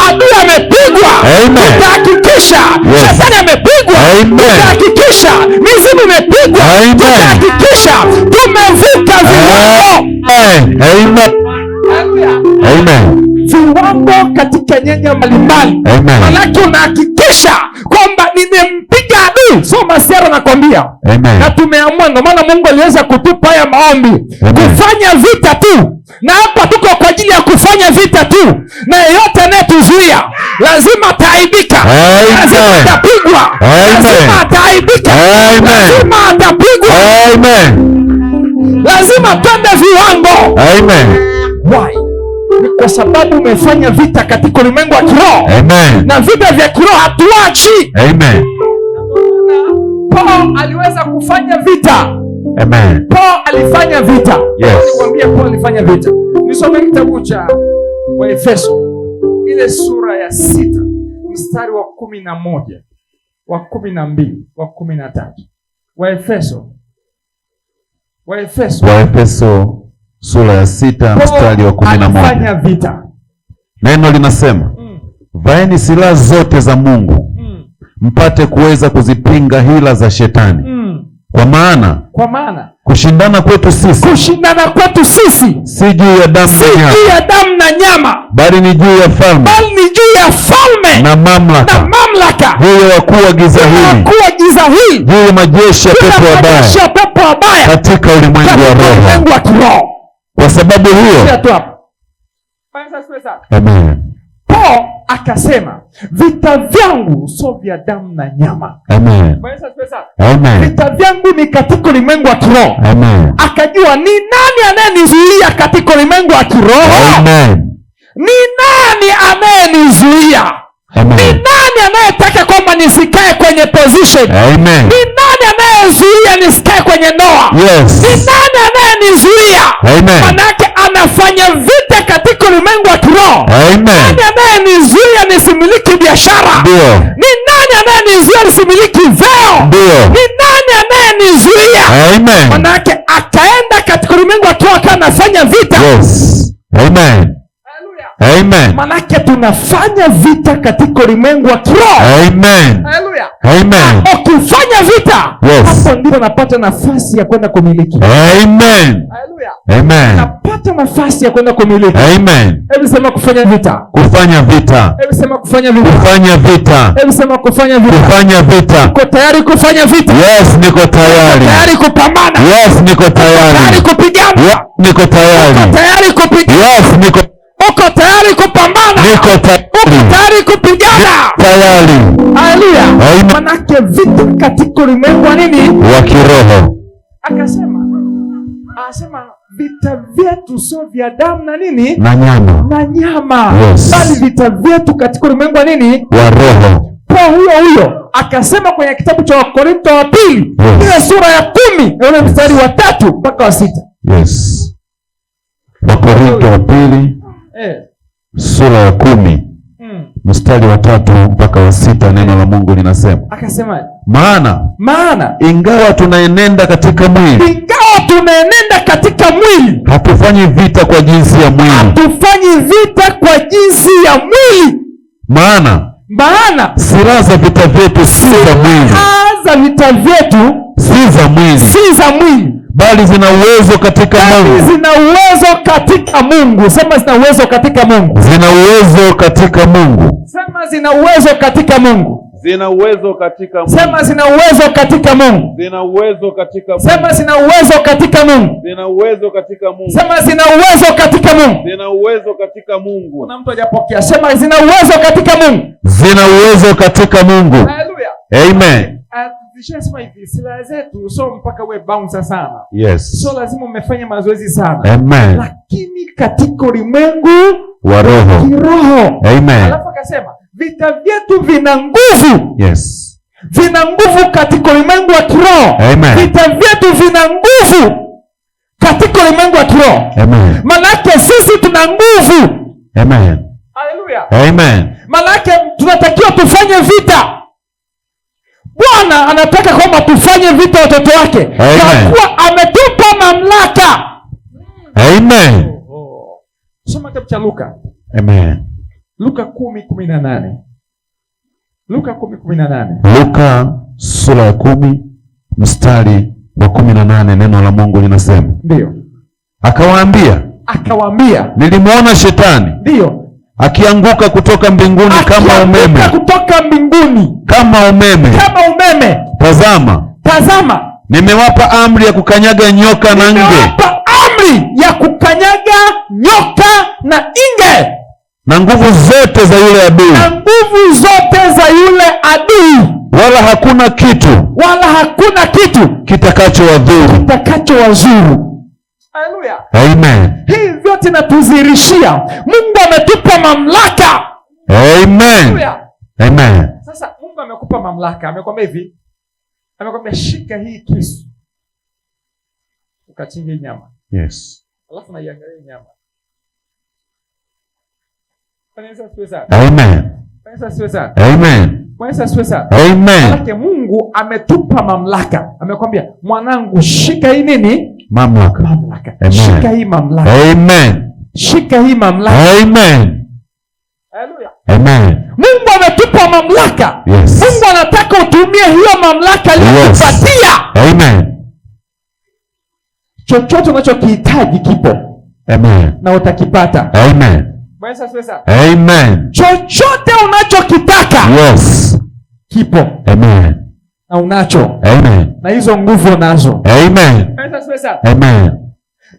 [SPEAKER 1] adui amepigwa. Tutahakikisha shetani amepigwa. Tutahakikisha mizimu imepigwa. Tutahakikisha tumevuka viwango. Viwango katika nyanja mbalimbali. Manake unahakikisha kwamba nimempiga adui. Soma sera nakwambia. Na tumeamua, ndio maana Mungu aliweza kutupa haya maombi kufanya vita tu. Na hapa tuko kwa ajili ya kufanya vita tu. Na yeyote anayetuzuia lazima ataaibika. Lazima atapigwa. Lazima ataaibika. Lazima atapigwa. Lazima twende viwango. Why? Ni kwa sababu umefanya vita katika ulimwengu wa kiroho. Na vita vya kiroho hatuachi. Paul aliweza kufanya vita. Paul alifanya vita. Nikwambia Paul alifanya vita. Nisome kitabu cha Waefeso ile sura ya 6 mstari wa 11, wa 12, wa 13.
[SPEAKER 2] Waefeso sura ya 6 mstari wa 11.
[SPEAKER 1] Vita.
[SPEAKER 2] Neno linasema, vaeni silaha zote za Mungu mpate kuweza kuzipinga hila za shetani. Kwa maana kushindana kwetu sisi si juu ya damu
[SPEAKER 1] na nyama,
[SPEAKER 2] bali ni juu ya falme na mamlaka, juu ya wakuu wa giza hili, juu ya majeshi ya pepo wabaya katika ulimwengu wa roho. Kwa sababu hiyo,
[SPEAKER 1] Paul akasema vita vyangu sio vya damu na nyama. Vita vyangu ni katika ulimwengu wa kiroho. Akajua ni nani anayenizuia katika ulimwengu wa kiroho. Ni nani anayenizuia? Ni nani anayetaka kwamba nisikae kwenye position? Ni nani anayezuia nisikae kwenye ndoa? Ni nani anayenizuia? Manake anafanya vita katika ulimwengu wa kiroho. Nani anayenizuia nisimiliki biashara? Ni nani anayenizuia nisimiliki vyeo? Ni nani anayenizuia? Manake akaenda katika ulimwengu wa kiroho anafanya vita. Manake tunafanya vita katika ulimwengu wa kiroho. Ukifanya vita, hapo ndipo napata nafasi ya kwenda kumiliki. Napata nafasi ya kwenda kumiliki. Hebu sema kufanya vita. Hebu sema kufanya vita. Hebu sema kufanya vita. Uko tayari kufanya vita?
[SPEAKER 2] Niko tayari.
[SPEAKER 1] Tayari kupambana?
[SPEAKER 2] Niko tayari.
[SPEAKER 1] Tayari kupigana?
[SPEAKER 2] Niko tayari.
[SPEAKER 1] Tayari kupigana? Uko tayari kupambana?
[SPEAKER 2] Niko tayari.
[SPEAKER 1] Uko tayari kupigana?
[SPEAKER 2] Tayari.
[SPEAKER 1] Haleluya. Manake vita katika ulimwengu wa nini?
[SPEAKER 2] Wa kiroho.
[SPEAKER 1] Akasema vita vyetu sio vya damu na nini?
[SPEAKER 2] Na nyama.
[SPEAKER 1] Bali vita vyetu katika ulimwengu wa nini?
[SPEAKER 2] Wa roho.
[SPEAKER 1] Paul huyo akasema kwenye kitabu cha Wakorintho wa pili ile sura ya 10 ule mstari wa 3 mpaka wa 6.
[SPEAKER 2] Wakorintho wa pili sura ya 10 mstari wa 3 mpaka wa 6, neno la Mungu linasema.
[SPEAKER 1] Akasema
[SPEAKER 2] maana ingawa tunaenenda katika mwili, hatufanyi vita kwa jinsi ya mwili. Maana silaha za vita vyetu si za mwili, bali zina uwezo katika Mungu.
[SPEAKER 1] Sema zina uwezo katika Mungu.
[SPEAKER 2] Zina uwezo katika Mungu.
[SPEAKER 1] Sema zina uwezo katika Mungu.
[SPEAKER 2] Zina uwezo katika Mungu.
[SPEAKER 1] Sema zina uwezo katika Mungu.
[SPEAKER 2] Zina uwezo katika Mungu.
[SPEAKER 1] Sema zina uwezo katika Mungu.
[SPEAKER 2] Zina uwezo katika Mungu.
[SPEAKER 1] Sema zina uwezo katika Mungu.
[SPEAKER 2] Zina uwezo katika Mungu.
[SPEAKER 1] Kuna mtu hajapokea. Sema zina uwezo katika Mungu.
[SPEAKER 2] Zina uwezo katika Mungu.
[SPEAKER 1] Haleluya.
[SPEAKER 2] Amen.
[SPEAKER 1] Zishasema hivi, silaha zetu sio mpaka uwe bouncer sana.
[SPEAKER 2] Sio
[SPEAKER 1] lazima umefanya mazoezi sana.
[SPEAKER 2] Amen.
[SPEAKER 1] Lakini katika ulimwengu
[SPEAKER 2] wa roho.
[SPEAKER 1] Kiroho.
[SPEAKER 2] Amen.
[SPEAKER 1] Alafu akasema vita vyetu vina nguvu. vina nguvu katika ulimwengu wa kiroho.
[SPEAKER 2] Amen.
[SPEAKER 1] Vita vyetu vina nguvu katika ulimwengu wa kiroho.
[SPEAKER 2] Amen.
[SPEAKER 1] Manake sisi tuna nguvu.
[SPEAKER 2] Amen.
[SPEAKER 1] Haleluya.
[SPEAKER 2] Amen.
[SPEAKER 1] Manake tunatakiwa tufanye vita. Bwana anataka kwamba tufanye vita watoto wake. Kwa kuwa ametupa mamlaka.
[SPEAKER 2] Amen.
[SPEAKER 1] Soma kitabu cha Luka.
[SPEAKER 2] Amen.
[SPEAKER 1] Luka 10:18. Luka 10:18.
[SPEAKER 2] Luka sura ya 10 mstari wa 18, neno la Mungu linasema.
[SPEAKER 1] Ndio. Akawaambia,
[SPEAKER 2] nilimwona shetani.
[SPEAKER 1] Ndio.
[SPEAKER 2] Akianguka kutoka mbinguni kama umeme. Kama umeme. Tazama. Nimewapa amri ya kukanyaga nyoka na nge. Na nguvu zote za yule adui. Wala hakuna kitu kitakachowadhuru.
[SPEAKER 1] Haleluya.
[SPEAKER 2] Amen.
[SPEAKER 1] Hii vyote natuzirishia Mungu ametupa mamlaka.
[SPEAKER 2] Amen. Amen.
[SPEAKER 1] Sasa Mungu amekupa mamlaka. Amekwambia hivi. Amekwambia shika hii kisu. Ukachinje nyama.
[SPEAKER 2] Yes.
[SPEAKER 1] Alafu na iangalie nyama.
[SPEAKER 2] Amen. Amen. Amen.
[SPEAKER 1] Mungu ametupa mamlaka. Amekwambia mwanangu, shika hii nini?
[SPEAKER 2] Mamlaka.
[SPEAKER 1] Amen. Shika hii mamlaka.
[SPEAKER 2] Amen.
[SPEAKER 1] Shika hii mamlaka.
[SPEAKER 2] Amen.
[SPEAKER 1] Haleluya.
[SPEAKER 2] Amen.
[SPEAKER 1] Mungu ametupa mamlaka.
[SPEAKER 2] Yes.
[SPEAKER 1] Mungu anataka utumie hiyo mamlaka aliyokupatia.
[SPEAKER 2] Amen.
[SPEAKER 1] Chochote unachokihitaji kipo.
[SPEAKER 2] Amen.
[SPEAKER 1] Na utakipata.
[SPEAKER 2] Amen. Amen.
[SPEAKER 1] Chochote unachokitaka.
[SPEAKER 2] Yes.
[SPEAKER 1] Kipo.
[SPEAKER 2] Amen.
[SPEAKER 1] Na unacho.
[SPEAKER 2] Amen.
[SPEAKER 1] Na hizo nguvu unazo.
[SPEAKER 2] Amen. Amen.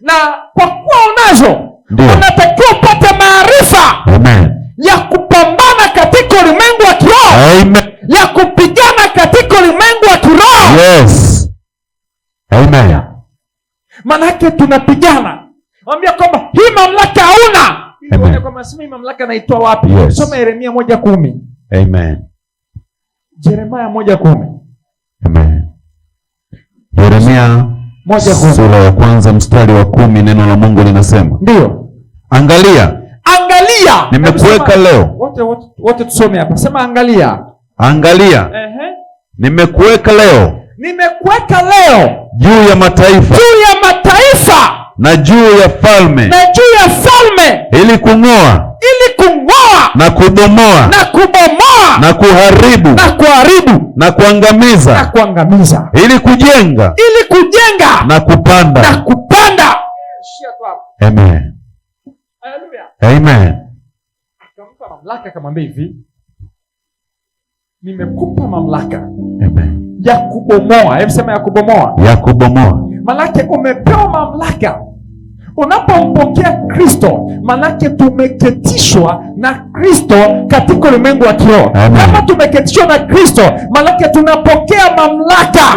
[SPEAKER 1] Na kwa kuwa unazo, unatakiwa upate maarifa.
[SPEAKER 2] Amen.
[SPEAKER 1] Ya kupambana katika ulimwengu wa kiroho.
[SPEAKER 2] Amen.
[SPEAKER 1] Ya kupigana katika ulimwengu wa kiroho.
[SPEAKER 2] Yes. Amen.
[SPEAKER 1] Manake tunapigana. Mwambia kwamba hii mamlaka hauna. Amen. Kwa masemi mamlaka naitoa wapi?
[SPEAKER 2] Yes.
[SPEAKER 1] Soma Yeremia 1:10.
[SPEAKER 2] Amen.
[SPEAKER 1] Yeremia 1:10.
[SPEAKER 2] Amen. Yeremia
[SPEAKER 1] 1:10.
[SPEAKER 2] Sura ya 1 mstari wa 10, neno la Mungu linasema.
[SPEAKER 1] Ndio.
[SPEAKER 2] Angalia. Nimekuweka leo.
[SPEAKER 1] Wote tusome hapa. Sema angalia.
[SPEAKER 2] Nimekuweka leo. Juu ya mataifa. Na juu ya falme. Ili kung'oa. Na kubomoa. Na kuharibu. Na kuangamiza. Ili kujenga. Na kupanda. Amen. Amen.
[SPEAKER 1] Akampa mamlaka, akamwambia hivi, nimekupa mamlaka.
[SPEAKER 2] Amen.
[SPEAKER 1] Ya kubomoa. Hebu sema ya kubomoa.
[SPEAKER 2] Ya kubomoa.
[SPEAKER 1] Manake umepewa mamlaka. Unapompokea Kristo, manake tumeketishwa na Kristo katika ulimwengu wa kiroho. Kama tumeketishwa na Kristo, manake tunapokea mamlaka.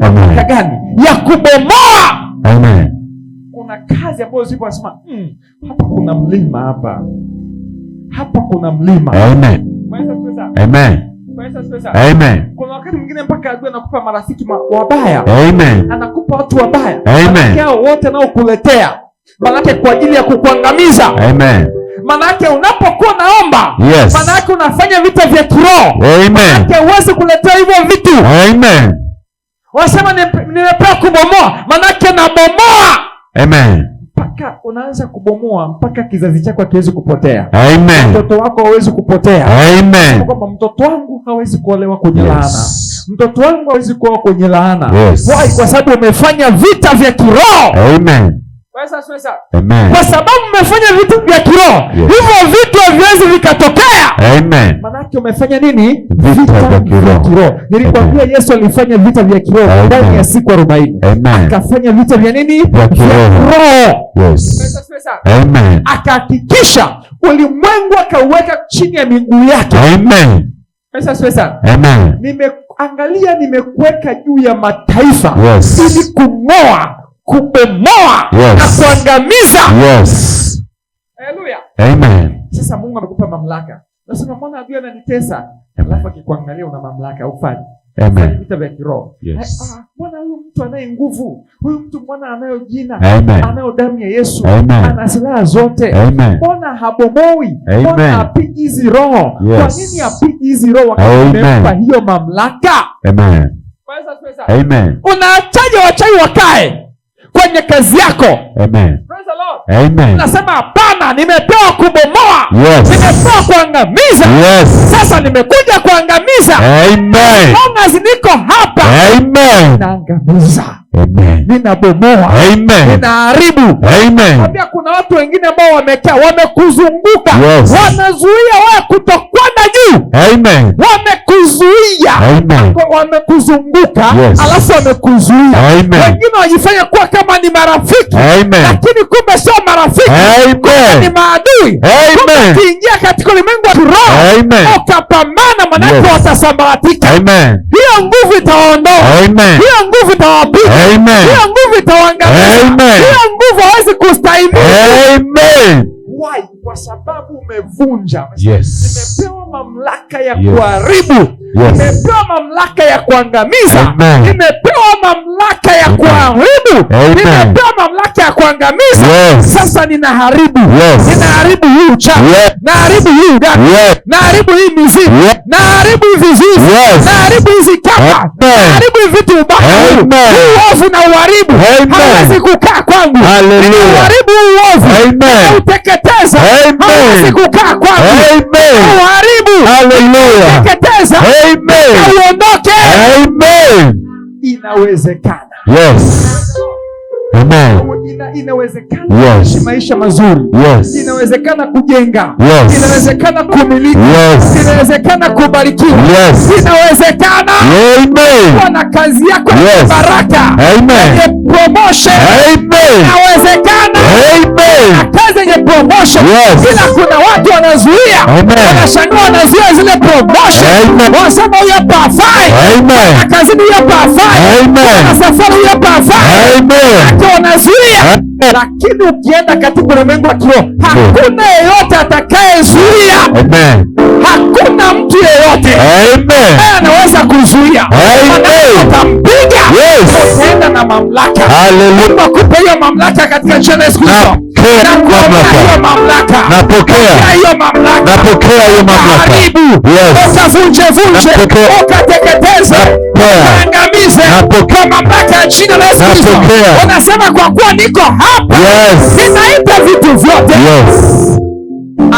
[SPEAKER 1] Mamlaka gani? Ya kubomoa.
[SPEAKER 2] Amen.
[SPEAKER 1] Kuna kazi ambazo zipo nasema, hapa kuna mlima hapa. Hapa kuna mlima.
[SPEAKER 2] Amen. Amen. Amen.
[SPEAKER 1] Kuna wakati mwingine mpaka adui anakupa marafiki wabaya.
[SPEAKER 2] Amen.
[SPEAKER 1] Anakupa watu wabaya.
[SPEAKER 2] Amen.
[SPEAKER 1] Hao wote nao kuletea. Manake kwa ajili ya kukuangamiza.
[SPEAKER 2] Amen.
[SPEAKER 1] Manake unapokuwa naomba,
[SPEAKER 2] yes,
[SPEAKER 1] manake unafanya vita vya kiroho.
[SPEAKER 2] Amen.
[SPEAKER 1] Manake uweze kuletea hivyo vitu.
[SPEAKER 2] Amen.
[SPEAKER 1] Wasema nimepewa kubomoa, manake nabomoa.
[SPEAKER 2] Amen.
[SPEAKER 1] Mpaka unaanza kubomoa mpaka kizazi chako hakiwezi kupotea.
[SPEAKER 2] Amen.
[SPEAKER 1] Mtoto wako hawezi kupotea.
[SPEAKER 2] Amen.
[SPEAKER 1] Kwamba mtoto wangu hawezi kuolewa kwenye laana. Mtoto wangu hawezi kuolewa kwenye laana. Why? Kwa sababu umefanya vita vya kiroho.
[SPEAKER 2] Amen. Amen.
[SPEAKER 1] Kwa sababu umefanya vitu vya kiroho. Hivyo vitu haviwezi vikatokea.
[SPEAKER 2] Amen.
[SPEAKER 1] Manake umefanya nini?
[SPEAKER 2] Vita vya kiroho.
[SPEAKER 1] Nilikwambia Yesu alifanya vita vya kiroho ndani ya siku 40.
[SPEAKER 2] Amen.
[SPEAKER 1] Akafanya vita vya nini?
[SPEAKER 2] Vya kiroho. Yes. Amen.
[SPEAKER 1] Akahakikisha ulimwengu akauweka chini ya miguu yake.
[SPEAKER 2] Amen. Amen.
[SPEAKER 1] Nimeangalia, nimekuweka juu ya mataifa.
[SPEAKER 2] Yes.
[SPEAKER 1] Ili kung'oa, kubomoa,
[SPEAKER 2] yes,
[SPEAKER 1] na kuangamiza.
[SPEAKER 2] Yes.
[SPEAKER 1] Haleluya.
[SPEAKER 2] Amen.
[SPEAKER 1] Sasa Mungu amekupa mamlaka. Nasema mbona adui ananitesa? Alafu akikuangalia una mamlaka ufanye.
[SPEAKER 2] Amen.
[SPEAKER 1] Vita vya kiroho.
[SPEAKER 2] Yes.
[SPEAKER 1] Mbona huyu mtu anaye nguvu? Huyu mtu mbona anayo jina?
[SPEAKER 2] Amen.
[SPEAKER 1] Anayo damu ya Yesu.
[SPEAKER 2] Amen.
[SPEAKER 1] Ana silaha zote.
[SPEAKER 2] Amen.
[SPEAKER 1] Mbona habomoi?
[SPEAKER 2] Amen.
[SPEAKER 1] Mbona apigi hizi roho?
[SPEAKER 2] Yes.
[SPEAKER 1] Kwa nini apigi hizi roho wakati umempa hiyo mamlaka?
[SPEAKER 2] Amen. Amen.
[SPEAKER 1] Unaachaje wachawi wakae kwenye kazi yako?
[SPEAKER 2] Amen.
[SPEAKER 1] Praise the Lord.
[SPEAKER 2] Amen.
[SPEAKER 1] Nasema hapana, nimepewa kubomoa.
[SPEAKER 2] Yes.
[SPEAKER 1] Nimepewa kuangamiza.
[SPEAKER 2] Yes.
[SPEAKER 1] Sasa nimekuja kuangamiza.
[SPEAKER 2] Amen.
[SPEAKER 1] As niko hapa.
[SPEAKER 2] Amen.
[SPEAKER 1] Naangamiza.
[SPEAKER 2] Amen.
[SPEAKER 1] Ninabomoa.
[SPEAKER 2] Amen.
[SPEAKER 1] Ninaharibu.
[SPEAKER 2] Amen.
[SPEAKER 1] Kwambia kuna watu wengine ambao wamekaa wamekuzunguka.
[SPEAKER 2] Yes.
[SPEAKER 1] Wanazuia wewe kutokwenda juu.
[SPEAKER 2] Amen.
[SPEAKER 1] Wamekuzuia.
[SPEAKER 2] Amen.
[SPEAKER 1] Wamekuzunguka.
[SPEAKER 2] Yes.
[SPEAKER 1] Alafu wamekuzuia.
[SPEAKER 2] Amen.
[SPEAKER 1] Wengine wajifanya kuwa kama ni marafiki.
[SPEAKER 2] Amen.
[SPEAKER 1] Lakini kumbe sio marafiki.
[SPEAKER 2] Amen.
[SPEAKER 1] Kumbe ni maadui.
[SPEAKER 2] Amen.
[SPEAKER 1] Ukiingia katika ulimwengu wa kiroho,
[SPEAKER 2] Amen.
[SPEAKER 1] ukapambana, manake
[SPEAKER 2] Yes.
[SPEAKER 1] watasambaratika.
[SPEAKER 2] Amen.
[SPEAKER 1] Hiyo nguvu itawaondoa.
[SPEAKER 2] Amen.
[SPEAKER 1] Hiyo nguvu itawapiga.
[SPEAKER 2] Amen.
[SPEAKER 1] Hiyo nguvu itawaangamiza.
[SPEAKER 2] Amen.
[SPEAKER 1] Hiyo nguvu hawezi kustahimili.
[SPEAKER 2] Amen.
[SPEAKER 1] Why? Kwa sababu umevunja.
[SPEAKER 2] Yes.
[SPEAKER 1] Nimepewa mamlaka ya
[SPEAKER 2] Yes.
[SPEAKER 1] kuharibu.
[SPEAKER 2] Yes.
[SPEAKER 1] Nimepewa mamlaka ya kuangamiza.
[SPEAKER 2] Amen.
[SPEAKER 1] Nimepewa mamlaka ya
[SPEAKER 2] Amen.
[SPEAKER 1] kuharibu.
[SPEAKER 2] Amen.
[SPEAKER 1] Nimepewa mamlaka ya kuangamiza.
[SPEAKER 2] Yes.
[SPEAKER 1] Sasa ninaharibu.
[SPEAKER 2] Yes.
[SPEAKER 1] Ninaharibu hii uchawi.
[SPEAKER 2] Yes.
[SPEAKER 1] Naharibu hii uganga.
[SPEAKER 2] Yes.
[SPEAKER 1] Naharibu hii mizimu.
[SPEAKER 2] Yes.
[SPEAKER 1] Naharibu hivi vizuizi.
[SPEAKER 2] Yes.
[SPEAKER 1] Naharibu hizi kamba.
[SPEAKER 2] Amen.
[SPEAKER 1] Naharibu hivi vitu ubaya.
[SPEAKER 2] Amen.
[SPEAKER 1] Uovu na uharibu.
[SPEAKER 2] Amen.
[SPEAKER 1] Hawezi kukaa kwangu.
[SPEAKER 2] Hallelujah.
[SPEAKER 1] Uharibu uovu.
[SPEAKER 2] Amen.
[SPEAKER 1] Uteketeza.
[SPEAKER 2] Amen.
[SPEAKER 1] Hawezi kukaa kwangu.
[SPEAKER 2] Amen.
[SPEAKER 1] Uharibu.
[SPEAKER 2] Hallelujah.
[SPEAKER 1] Teketeza.
[SPEAKER 2] Amen.
[SPEAKER 1] Uondoke.
[SPEAKER 2] Amen.
[SPEAKER 1] Inawezekana.
[SPEAKER 2] Yes. Amen.
[SPEAKER 1] Inawezekana
[SPEAKER 2] Yes.
[SPEAKER 1] kuishi maisha mazuri.
[SPEAKER 2] Yes.
[SPEAKER 1] Inawezekana kujenga.
[SPEAKER 2] Yes.
[SPEAKER 1] Inawezekana kumiliki.
[SPEAKER 2] Yes.
[SPEAKER 1] Inawezekana kubarikiwa.
[SPEAKER 2] Yes.
[SPEAKER 1] Inawezekana
[SPEAKER 2] Amen.
[SPEAKER 1] kuwa na kazi yako ya
[SPEAKER 2] Yes.
[SPEAKER 1] baraka.
[SPEAKER 2] Amen.
[SPEAKER 1] Yenye promotion.
[SPEAKER 2] Amen.
[SPEAKER 1] Inawezekana
[SPEAKER 2] Amen.
[SPEAKER 1] kazi yenye promotion.
[SPEAKER 2] Yes.
[SPEAKER 1] Ila kuna watu wanazuia.
[SPEAKER 2] Amen.
[SPEAKER 1] Wanashangaa wanazuia zile promotion.
[SPEAKER 2] Amen.
[SPEAKER 1] Wanasema huyu hapa hafai.
[SPEAKER 2] Amen.
[SPEAKER 1] Na kazini huyu hapa hafai.
[SPEAKER 2] Amen.
[SPEAKER 1] Na safari huyu hapa hafai.
[SPEAKER 2] Amen.
[SPEAKER 1] Hata wanazuia.
[SPEAKER 2] Amen.
[SPEAKER 1] Lakini ukienda katika ulimwengu wa kiroho, hakuna yeyote atakayezuia.
[SPEAKER 2] Amen.
[SPEAKER 1] Hakuna mtu yeyote
[SPEAKER 2] Amen.
[SPEAKER 1] anaweza kuzuia.
[SPEAKER 2] Amen.
[SPEAKER 1] Utampiga.
[SPEAKER 2] Yes.
[SPEAKER 1] Utaenda na mamlaka.
[SPEAKER 2] Hallelujah.
[SPEAKER 1] Mungu akupe hiyo mamlaka katika jina la Yesu Kristo.
[SPEAKER 2] Napokea
[SPEAKER 1] hiyo mamlaka.
[SPEAKER 2] Napokea
[SPEAKER 1] hiyo mamlaka.
[SPEAKER 2] Napokea hiyo mamlaka.
[SPEAKER 1] Karibu.
[SPEAKER 2] Yes.
[SPEAKER 1] Ukavunje vunje.
[SPEAKER 2] Napokea.
[SPEAKER 1] Ukateketeze. Ukaangamize.
[SPEAKER 2] Napokea.
[SPEAKER 1] Kwa mamlaka ya jina la Yesu Kristo.
[SPEAKER 2] Napokea.
[SPEAKER 1] Unasema kwa kuwa niko hapa.
[SPEAKER 2] Yes.
[SPEAKER 1] Ninaita vitu vyote.
[SPEAKER 2] Yes.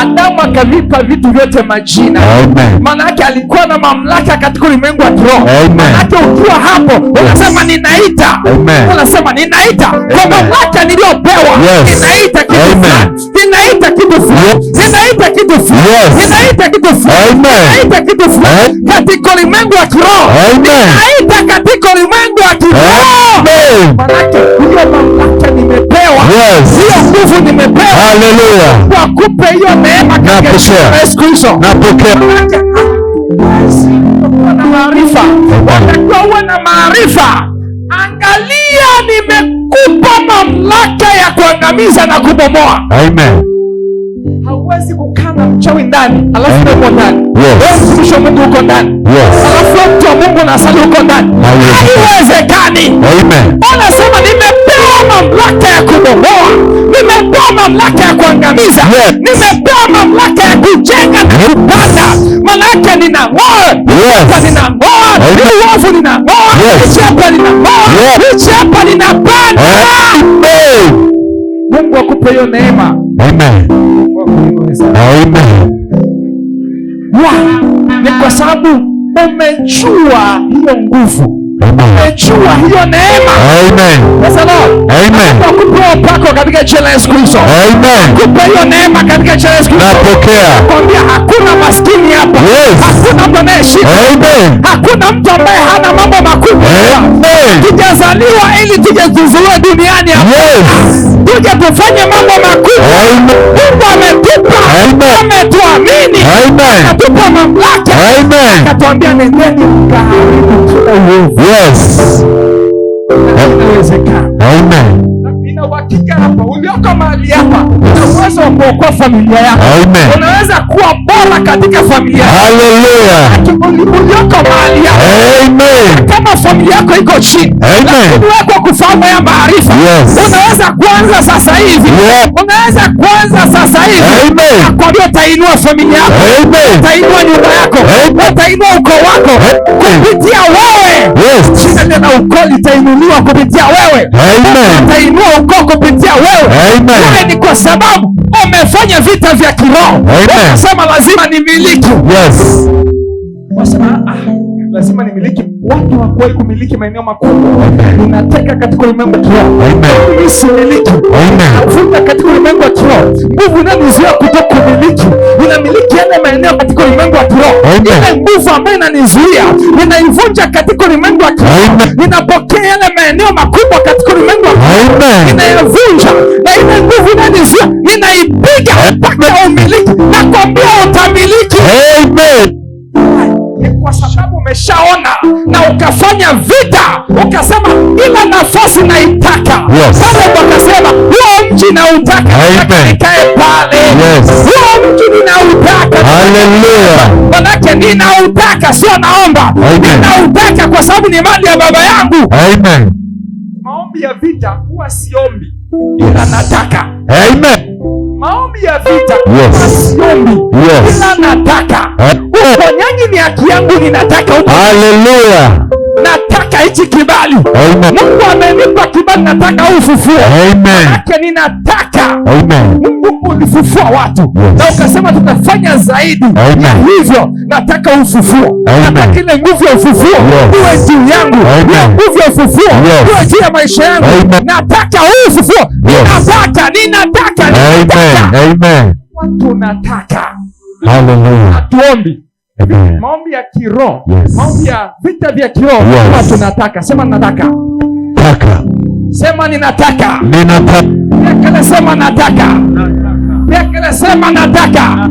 [SPEAKER 1] Adamu akavipa vitu vyote majina.
[SPEAKER 2] Amen.
[SPEAKER 1] Manake alikuwa na mamlaka katika ulimwengu wa kiroho.
[SPEAKER 2] Amen.
[SPEAKER 1] Manake ukiwa hapo unasema ninaita.
[SPEAKER 2] Amen.
[SPEAKER 1] Unasema ninaita kwa mamlaka niliyopewa.
[SPEAKER 2] Yes.
[SPEAKER 1] Ninaita kitu fulani. Ninaita kitu fulani.
[SPEAKER 2] Yes.
[SPEAKER 1] Ninaita kitu fulani.
[SPEAKER 2] Yes.
[SPEAKER 1] Ninaita kitu fulani.
[SPEAKER 2] Amen.
[SPEAKER 1] Ninaita kitu fulani katika ulimwengu wa kiroho.
[SPEAKER 2] Amen.
[SPEAKER 1] Ninaita katika ulimwengu wa kiroho.
[SPEAKER 2] Amen.
[SPEAKER 1] Manake hiyo mamlaka nimepewa.
[SPEAKER 2] Yes.
[SPEAKER 1] Hiyo nguvu nimepewa.
[SPEAKER 2] Hallelujah.
[SPEAKER 1] Kwa kupe hiyo neema katika jina la Yesu Kristo.
[SPEAKER 2] Napokea.
[SPEAKER 1] Kuwa na maarifa. Watakiwa uwe na maarifa. Angalia, nimekupa mamlaka ya kuangamiza na kubomoa.
[SPEAKER 2] Amen.
[SPEAKER 1] Hauwezi kukaa na mchawi ndani alafu uko ndani.
[SPEAKER 2] Yes.
[SPEAKER 1] Wewe mtumishi wa Mungu uko ndani.
[SPEAKER 2] Yes.
[SPEAKER 1] Alafu mtu wa Mungu unasali uko ndani. Haiwezekani.
[SPEAKER 2] Amen.
[SPEAKER 1] Unasema nimepewa mamlaka ya kubomoa. Nimepewa mamlaka ya kuangamiza.
[SPEAKER 2] Yes.
[SPEAKER 1] Nimepewa mamlaka ya kujenga na kupanda. Manake ninang'oa.
[SPEAKER 2] Yes.
[SPEAKER 1] Ninang'oa. Uovu ninang'oa.
[SPEAKER 2] Yes.
[SPEAKER 1] Vichapa ninang'oa.
[SPEAKER 2] Yes.
[SPEAKER 1] Vichapa ninapanda.
[SPEAKER 2] Amen.
[SPEAKER 1] Mungu akupe hiyo neema.
[SPEAKER 2] Amen. Amen.
[SPEAKER 1] Ni kwa sababu umejua hiyo nguvu. Umejua hiyo neema.
[SPEAKER 2] Amen.
[SPEAKER 1] Yes, Lord.
[SPEAKER 2] Amen.
[SPEAKER 1] Akupe upako katika jina la Yesu Kristo.
[SPEAKER 2] Amen.
[SPEAKER 1] Akupe hiyo neema katika jina la Yesu Kristo.
[SPEAKER 2] Napokea.
[SPEAKER 1] Nakwambia hakuna maskini hapa.
[SPEAKER 2] Yes.
[SPEAKER 1] Hakuna mtu anayeshika.
[SPEAKER 2] Amen.
[SPEAKER 1] Hakuna mtu ambaye hana mambo makubwa.
[SPEAKER 2] Amen.
[SPEAKER 1] Tujazaliwa ili tuje tuzuie duniani hapa.
[SPEAKER 2] Yes.
[SPEAKER 1] Tuje tufanye mambo makubwa.
[SPEAKER 2] Amen.
[SPEAKER 1] Mungu ametupa.
[SPEAKER 2] Amen.
[SPEAKER 1] Ametuamini.
[SPEAKER 2] Amen.
[SPEAKER 1] Akatupa mamlaka.
[SPEAKER 2] Amen.
[SPEAKER 1] Akatuambia nendeni mkaharibu kila uovu.
[SPEAKER 2] Yes.
[SPEAKER 1] Inawezekana.
[SPEAKER 2] Amen.
[SPEAKER 1] Nina uhakika hapa ulioko mahali hapa uwezo wa kuokoa familia yako.
[SPEAKER 2] Amen.
[SPEAKER 1] Unaweza kuwa bora katika familia yako.
[SPEAKER 2] Hallelujah.
[SPEAKER 1] Ulioko mahali yako.
[SPEAKER 2] Amen.
[SPEAKER 1] Kama familia yako iko chini.
[SPEAKER 2] Amen.
[SPEAKER 1] Unakuwa kufahamu ya maarifa.
[SPEAKER 2] Yes.
[SPEAKER 1] Unaweza kuanza sasa hivi.
[SPEAKER 2] Yeah.
[SPEAKER 1] Unaweza kuanza sasa hivi.
[SPEAKER 2] Amen.
[SPEAKER 1] Nakwambia utainua familia yako.
[SPEAKER 2] Amen.
[SPEAKER 1] Utainua nyumba yako.
[SPEAKER 2] Amen.
[SPEAKER 1] Utainua ukoo wako. Kupitia wewe.
[SPEAKER 2] Yes.
[SPEAKER 1] Shida na ukoo litainuliwa kupitia wewe.
[SPEAKER 2] Amen.
[SPEAKER 1] Utainua ukoo kupitia wewe.
[SPEAKER 2] Amen.
[SPEAKER 1] Wewe ni kwa sababu umefanya vita vya kiroho. Unasema lazima nimiliki.
[SPEAKER 2] Yes.
[SPEAKER 1] Unasema lazima nimiliki. Watu hawakuwahi kumiliki maeneo makubwa. Unateka katika ulimwengu wa kiroho. Mimi similiki. Unavuta katika ulimwengu wa kiroho. Nguvu inanizuia kutoka kumiliki. Unamiliki yale maeneo katika ulimwengu wa kiroho. Ile nguvu ambayo inanizuia, ninaivunja katika ulimwengu wa kiroho. Ninapokea yale maeneo makubwa katika ulimwengu wa kiroho. Ninaivunja. Na ile nguvu inanizuia, ninaipiga mpaka umiliki. Nakwambia utamiliki.
[SPEAKER 2] Amen.
[SPEAKER 1] Ni kwa sababu umeshaona na ukafanya vita, ukasema ila nafasi naitaka. Sasa wakasema huo mji nautaka, nikae pale. Huo mji ninautaka.
[SPEAKER 2] Hallelujah.
[SPEAKER 1] Manake ninautaka, sio naomba. Ninautaka kwa sababu ni mali ya baba yangu.
[SPEAKER 2] Amen.
[SPEAKER 1] Maombi ya vita huwa siombi, ila nataka.
[SPEAKER 2] Amen.
[SPEAKER 1] Maombi ya vita huwa siombi, ila nataka. Uponyaji ni haki yangu, ninataka.
[SPEAKER 2] Hallelujah.
[SPEAKER 1] Nataka hichi kibali. Mungu amenipa kibali, nataka ufufuo. Manake ninataka. Mungu ulifufua watu na ukasema tutafanya zaidi ya hivyo. Nataka ufufuo. Nataka ile nguvu ya ufufuo iwe juu yangu. Ile nguvu ya ufufuo iwe juu ya maisha yangu. Nataka ufufuo. Ninataka.
[SPEAKER 2] Amen.
[SPEAKER 1] Watu nataka.
[SPEAKER 2] Hallelujah.
[SPEAKER 1] Hatuombi. Maombi ya kiroho. Maombi ya vita vya kiroho. Watu nataka. Sema nataka.
[SPEAKER 2] Taka.
[SPEAKER 1] Sema ninataka.
[SPEAKER 2] Ninataka.
[SPEAKER 1] Biakele sema nataka. Biakele sema nataka.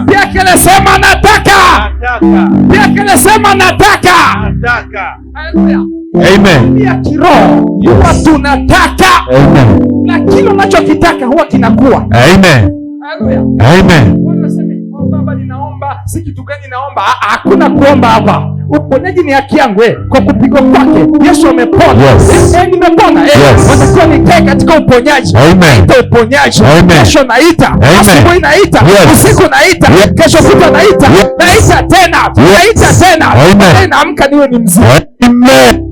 [SPEAKER 1] Biakele sema nataka. Biakele sema nataka. Haleluya.
[SPEAKER 2] Amen.
[SPEAKER 1] Ya kiroho. Watu nataka.
[SPEAKER 2] Amen.
[SPEAKER 1] Na kile unachokitaka huwa kinakuwa.
[SPEAKER 2] Amen.
[SPEAKER 1] Haleluya.
[SPEAKER 2] Amen.
[SPEAKER 1] Baba ninaomba, si kitu gani naomba? Hakuna kuomba hapa. Uponyaji ni haki yangu. Kwa kupigwa kwake Yesu amepona. Nimepona. Watakiwa nikae katika uponyaji. Naita uponyaji. Kesho naita. Asubuhi naita. Usiku naita. Kesho kutwa naita. Naita tena. Naita tena. Naamka niwe ni mzima.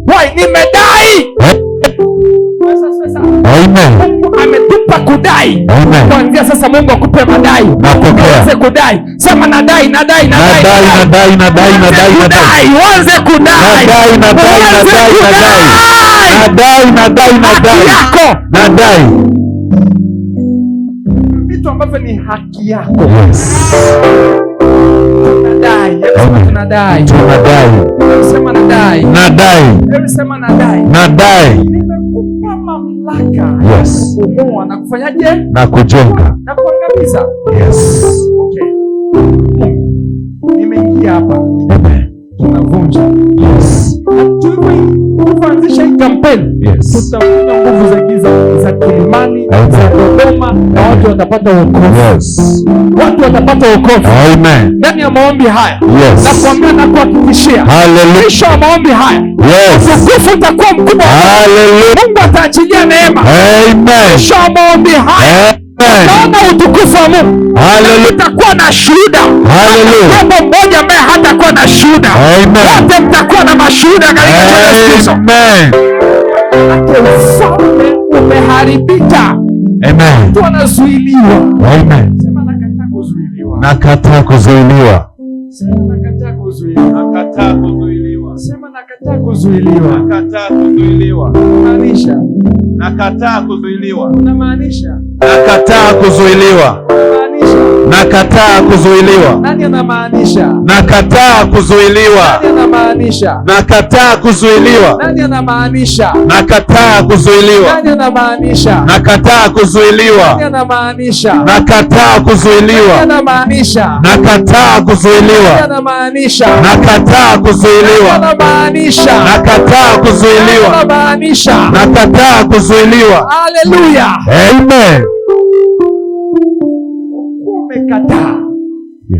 [SPEAKER 1] Why? Nimedai. Mungu ametupa kudai. Kuanzia sasa Mungu akupe madai. Uanze kudai. Sema nadai. Uanze kudai.
[SPEAKER 2] Nadai.
[SPEAKER 1] Vitu ambavyo ni haki yako. Tunadai. Sema nadai. Nimekupa mamlaka. Kubomoa na kufanyaje?
[SPEAKER 2] Na kujenga.
[SPEAKER 1] Na kuangamiza. Okay. Nimeingia hapa. Tunavunja. Tuanzisha hii kampeni. Tutavunja nguvu za giza za Kilimani, za Dodoma, na watu watapata wokovu. Watu watapata wokovu.
[SPEAKER 2] Amen.
[SPEAKER 1] Ndani ya maombi haya. Nakuambia na kuhakikishia. Mwisho wa maombi haya. Utukufu utakuwa mkubwa. Mungu ataachilia neema. Mwisho wa maombi haya. Naona utukufu wa Mungu. Utakuwa na shuhuda. Jambo mmoja ambaye hatakuwa na shuhuda. Wote mtakuwa na mashuhuda katika jina la Yesu. Ufalme umeharibika. Watu wanazuiliwa. Sema nakataa kuzuiliwa.
[SPEAKER 2] Nakataa kuzuiliwa.
[SPEAKER 1] Sema nakataa kuzuiliwa. Sema nakataa kuzuiliwa. Unamaanisha?
[SPEAKER 2] Nakataa kuzuiliwa.
[SPEAKER 1] Unamaanisha?
[SPEAKER 2] Nakataa kuzuiliwa. Nakataa kuzuiliwa.
[SPEAKER 1] Nani anamaanisha?
[SPEAKER 2] Nakataa kuzuiliwa.
[SPEAKER 1] Nani anamaanisha?
[SPEAKER 2] Nakataa kuzuiliwa.
[SPEAKER 1] Nani anamaanisha?
[SPEAKER 2] Nakataa kuzuiliwa.
[SPEAKER 1] Nani anamaanisha?
[SPEAKER 2] Nakataa kuzuiliwa.
[SPEAKER 1] Nani anamaanisha?
[SPEAKER 2] Nakataa kuzuiliwa.
[SPEAKER 1] Nani anamaanisha?
[SPEAKER 2] Nakataa kuzuiliwa.
[SPEAKER 1] Nani anamaanisha?
[SPEAKER 2] Nakataa kuzuiliwa.
[SPEAKER 1] Nani anamaanisha?
[SPEAKER 2] Nakataa kuzuiliwa.
[SPEAKER 1] Nani anamaanisha?
[SPEAKER 2] Nakataa kuzuiliwa.
[SPEAKER 1] Haleluya.
[SPEAKER 2] Amen.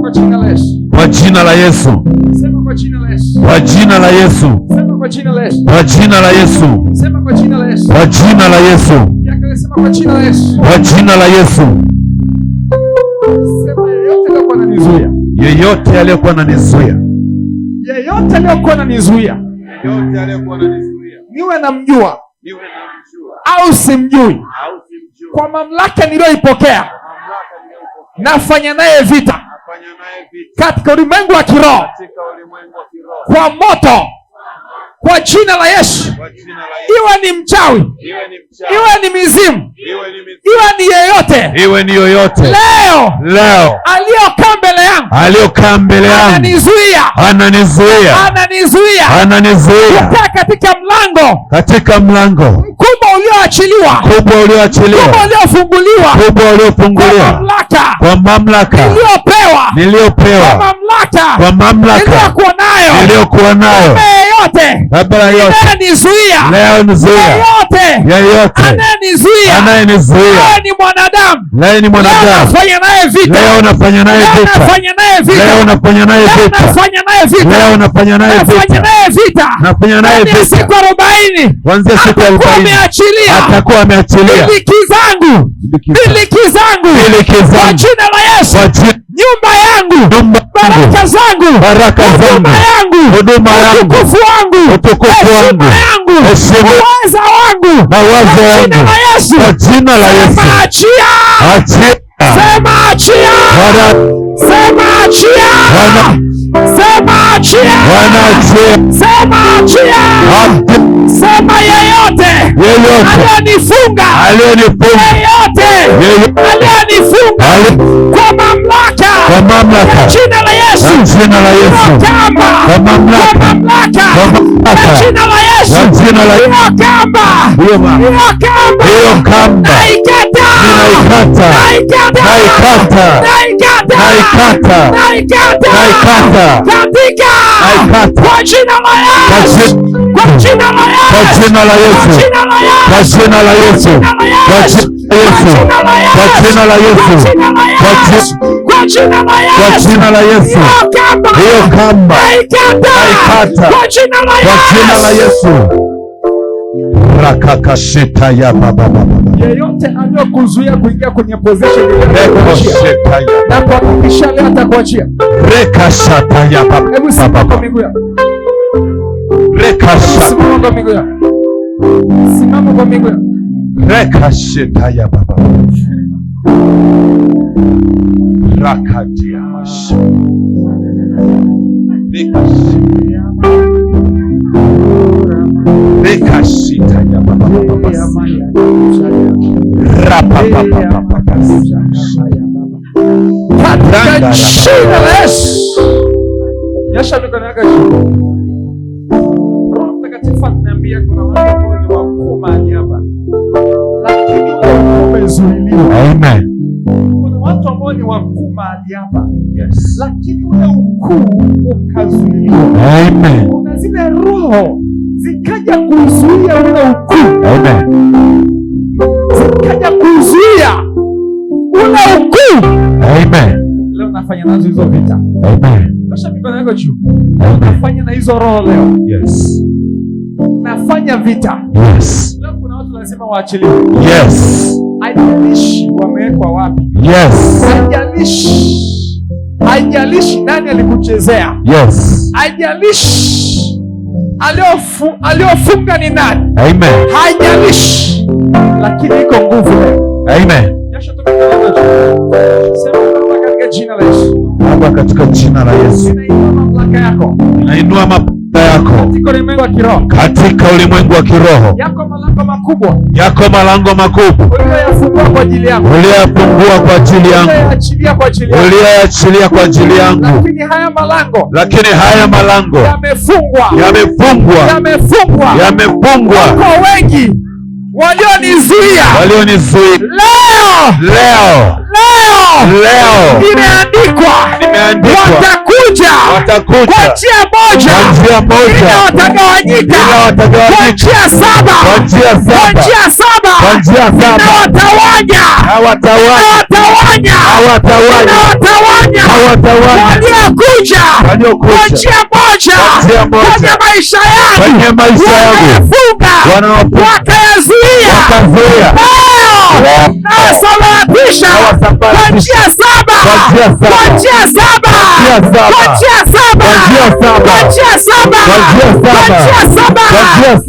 [SPEAKER 1] kwa jina la Yesu.
[SPEAKER 2] Kwa jina la Yesu.
[SPEAKER 1] Sema kwa jina la Yesu.
[SPEAKER 2] Kwa jina la Yesu.
[SPEAKER 1] Sema kwa jina la Yesu.
[SPEAKER 2] Kwa jina la Yesu.
[SPEAKER 1] Sema kwa jina la Yesu.
[SPEAKER 2] Kwa jina la Yesu.
[SPEAKER 1] Sema kwa jina la Yesu.
[SPEAKER 2] Kwa jina la Yesu.
[SPEAKER 1] Sema yeyote aliyokuwa ananizuia.
[SPEAKER 2] Yeyote aliyokuwa ananizuia.
[SPEAKER 1] Yeyote aliyokuwa ananizuia.
[SPEAKER 2] Yeyote aliyokuwa ananizuia.
[SPEAKER 1] Niwe namjua. Au simjui. Kwa mamlaka niliyoipokea. Nafanya naye vita. Katika ulimwengu wa kiroho. Kwa moto. Kwa jina la Yesu. Iwe ni mchawi. Iwe ni mizimu. Iwe ni yeyote.
[SPEAKER 2] Iwe ni yoyote. Leo.
[SPEAKER 1] Aliyokaa mbele yangu. Ananizuia. Kukaa katika mlango. Mkubwa ulioachiliwa. Mkubwa uliofunguliwa. Kwa mamlaka. Niliyopewa. Kwa mamlaka. Niliyokuwa nayo. Baba yote. Leo nizuia. Yeyote. Anayenizuia. Leo ni mwanadamu. Leo nafanya naye vita. Leo nafanya naye vita. Siku 40. Kuanzia siku 40. Atakuwa ameachilia. Miliki zangu. Kwa jina la Yesu. Nyumba yangu. Baraka zangu. Huduma yangu. Utukufu wangu. Mawazo yangu. Kwa jina la Yesu. Sema achia. Sema yeyote aliyonifunga kwa mamlaka kwa jina la Yesu. Kwa mamlaka kwa jina la Yesu. Hiyo kamba naikata kwa jina la Yesu. Hiyo kamba naikata kwa jina la Yesu. Rakakashita ya baba. Yeyote aliyokuzuia kuingia kwenye position na kuhakikisha leo atakuachia. Rekashata ya baba. Hebu simama kwa miguu yako. Simama kwa miguu yako. Rekashita ya baba. Rakatia mash. Rekashita ya baba. Katika jina la Yesu. Nyosha mikono yako juu. Roho Mtakatifu ananiambia kuna watu ambao ni wakuu mahali hapa, lakini umezuiliwa. Amen. Kuna watu ambao ni wakuu mahali hapa, yes, lakini ule ukuu ukazuiliwa. Amen. Kuna zile roho zikaja kuzuia ule ukuu. Amen. Zikaja kuzuia ule ukuu. Amen. Leo nafanya nazo hizo vita. Amen. Kasha mikono yako juu. Nafanya na hizo roho leo. Yes. Nafanya vita. Yes. Leo kuna watu lazima waachiliwe. Yes. Haijalishi wamewekwa wapi. Yes. Haijalishi nani alikuchezea. Yes. Haijalishi aliofunga ni nani. Amen. Haijalishi, lakini iko nguvu leo. Amen. Katika jina la Yesu. Baba, katika jina la Yesu. Ninainua mamlaka yako. Ninainua mamlaka yako. Katika ulimwengu wa kiroho. Katika ulimwengu wa kiroho. Yako malango makubwa. Yako malango makubwa. Uliyafungua kwa ajili yangu. Uliyafungua kwa ajili yangu. Uliyaachilia kwa ajili yangu. Uliyaachilia kwa ajili yangu. Lakini haya malango yamefungwa. Yamefungwa. Kwa wengi walionizuia. Leo imeandikwa watakuja kwa njia moja, ila watagawanyika kwa njia saba, na watawala waliokuja kwa njia moja kwenye maisha yangu, wanaofunga wakayazuia, nawasambaratisha kwa njia saba, kwa njia saba, kwa njia saba, kwa njia saba, kwa njia saba,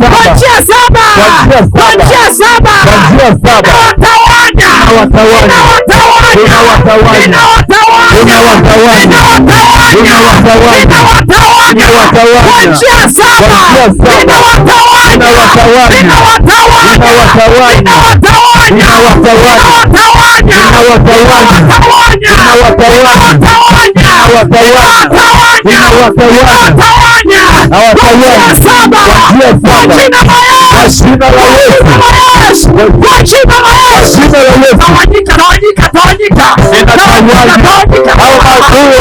[SPEAKER 1] kwa njia saba, kwa njia saba,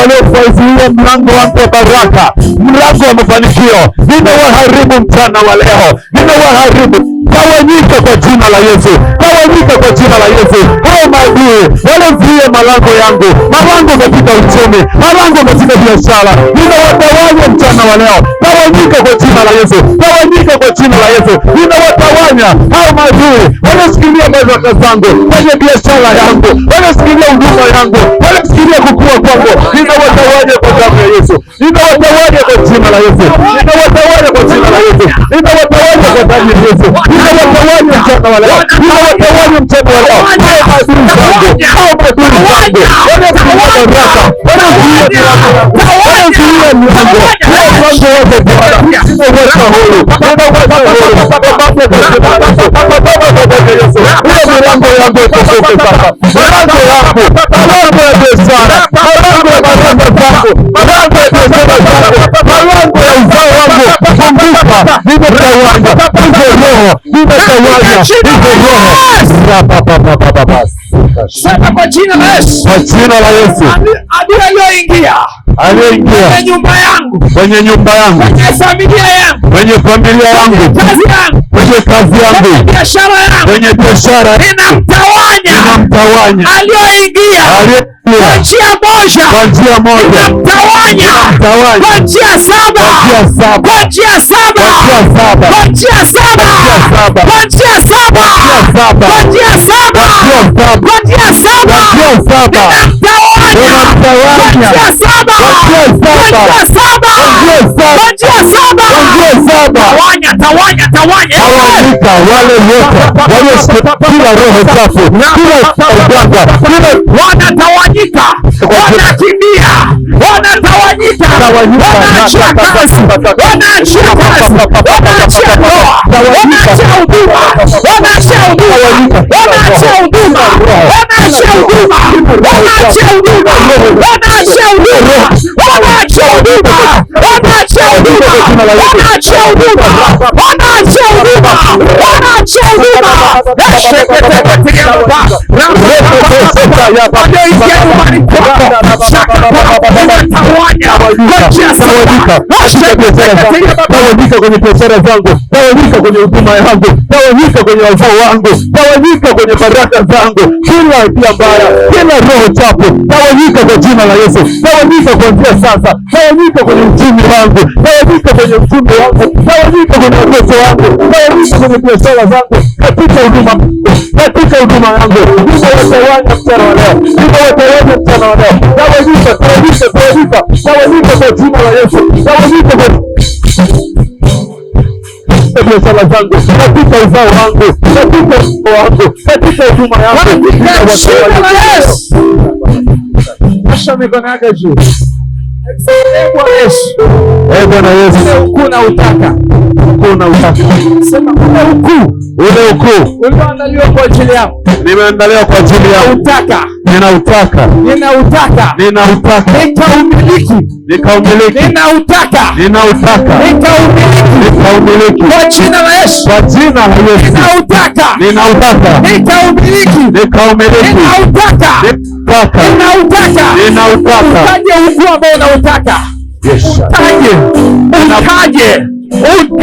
[SPEAKER 2] waliofuazilia mlango wa baraka, mlango wa mafanikio, ninawaharibu mchana wa leo, ninawaharibu. Tawanyika kwa jina la Yesu, tawanyika kwa jina la Yesu. Hao maadui wanazuia malango yangu, malango katika uchumi, malango katika biashara, ninawatawanya mchana wa leo. Tawanyika kwa jina la Yesu, tawanyika kwa jina la Yesu. Ninawatawanya hao maadui wanashikilia baraka zangu kwenye biashara yangu, wanashikilia huduma yangu, wanashikilia kukua kwangu. Ninawatawanya kwa damu ya Yesu, ninawatawanya kwa jina la Yesu, ninawatawanya kwa jina la Yesu, ninawatawanya kwa damu ya Yesu. Ninawatawanya mchana wa leo, ninawatawanya mchana wa leo. Hao maadui zangu, hao maadui zangu wanazuia baraka, wanazuia milango, wanazuia milango, mlango wote Bwana, ninaweka huru, ninaweka huru kwa mamlaka ya Yesu. Ile milango yangu itoke sasa, milango yangu, milango ya biashara, milango ya baraka zangu, milango ya biashara zangu, milango ya uzao wangu, funguka. Nimetawanya hizo roho, nimetawanya hizo roho.
[SPEAKER 1] Sema kwa jina la Yesu,
[SPEAKER 2] kwa jina la Yesu.
[SPEAKER 1] Adui aliyoingia kwenye nyumba yangu,
[SPEAKER 2] kwenye nyumba yangu,
[SPEAKER 1] kwenye familia yangu,
[SPEAKER 2] kwenye familia yangu,
[SPEAKER 1] kazi yangu,
[SPEAKER 2] kwenye kazi yangu,
[SPEAKER 1] kwenye biashara yangu,
[SPEAKER 2] kwenye biashara,
[SPEAKER 1] ninamtawanya aliyoingia kwa njia moja, kwa njia moja, ninamtawanya kwa njia saba, kwa njia saba, kwa njia saba, kwa njia saba, kwa njia saba, kwa njia saba,
[SPEAKER 2] tawanyika wale wote walioshikilia kila roho chafu, kila uganga,
[SPEAKER 1] wanatawanyika, wanakimbia, wanatawanyika, wanaachia kazi, wanaachia kazi, wanaachia ndoa, wanaachia huduma, wanaachia huduma, wanaachia huduma, wanaachia huduma, wanaachia huduma, wanaachia huduma, wanaachia huduma, wanaachia huduma, wanaachia huduma, wanaachia huduma, wanaachia huduma.
[SPEAKER 2] Tawanyika kwenye biashara zangu, tawanyika kwenye huduma yangu, tawanyika kwenye wazao wangu, tawanyika kwenye baraka zangu, kila idea mbaya, kila roho chafu, tawanyika kwa jina la Yesu, tawanyika kuanzia sasa, tawanyika kwenye uchumi wangu, tawanyika kwenye uchumi wangu, tawanyika kwenye watoto wangu, tawanyika kwenye biashara zangu, katika huduma yangu, ninawatawanya mchana wa leo, ninawatawanya mchana wa leo. Tawanyika, tawanyika, tawanyika, tawanyika kwa jina la Yesu, tawanyika kwa biashara zangu, katika uzao wangu, katika uzao wangu, katika huduma yangu,
[SPEAKER 1] Nyosha mikono yako juu.
[SPEAKER 2] Bwana Yesu,
[SPEAKER 1] kuna utaka,
[SPEAKER 2] kuna utaka.
[SPEAKER 1] Sema
[SPEAKER 2] ule ukuu
[SPEAKER 1] ulioandaliwa kwa ajili yangu,
[SPEAKER 2] nimeandaliwa kwa ajili yangu,
[SPEAKER 1] utaka,
[SPEAKER 2] ninautaka,
[SPEAKER 1] ninautaka,
[SPEAKER 2] ninautaka,
[SPEAKER 1] nikaumiliki,
[SPEAKER 2] nikaumiliki,
[SPEAKER 1] ninautaka,
[SPEAKER 2] ninautaka,
[SPEAKER 1] nikaumiliki,
[SPEAKER 2] nikaumiliki
[SPEAKER 1] kwa jina la Yesu,
[SPEAKER 2] kwa jina la Yesu.
[SPEAKER 1] Ninautaka,
[SPEAKER 2] ninautaka,
[SPEAKER 1] nikaumiliki,
[SPEAKER 2] nikaumiliki,
[SPEAKER 1] ninautaka, ninautaka,
[SPEAKER 2] ninautaka.
[SPEAKER 1] Utaje ukuu ambao unautaka.
[SPEAKER 2] Yes.
[SPEAKER 1] Utaje, utaje.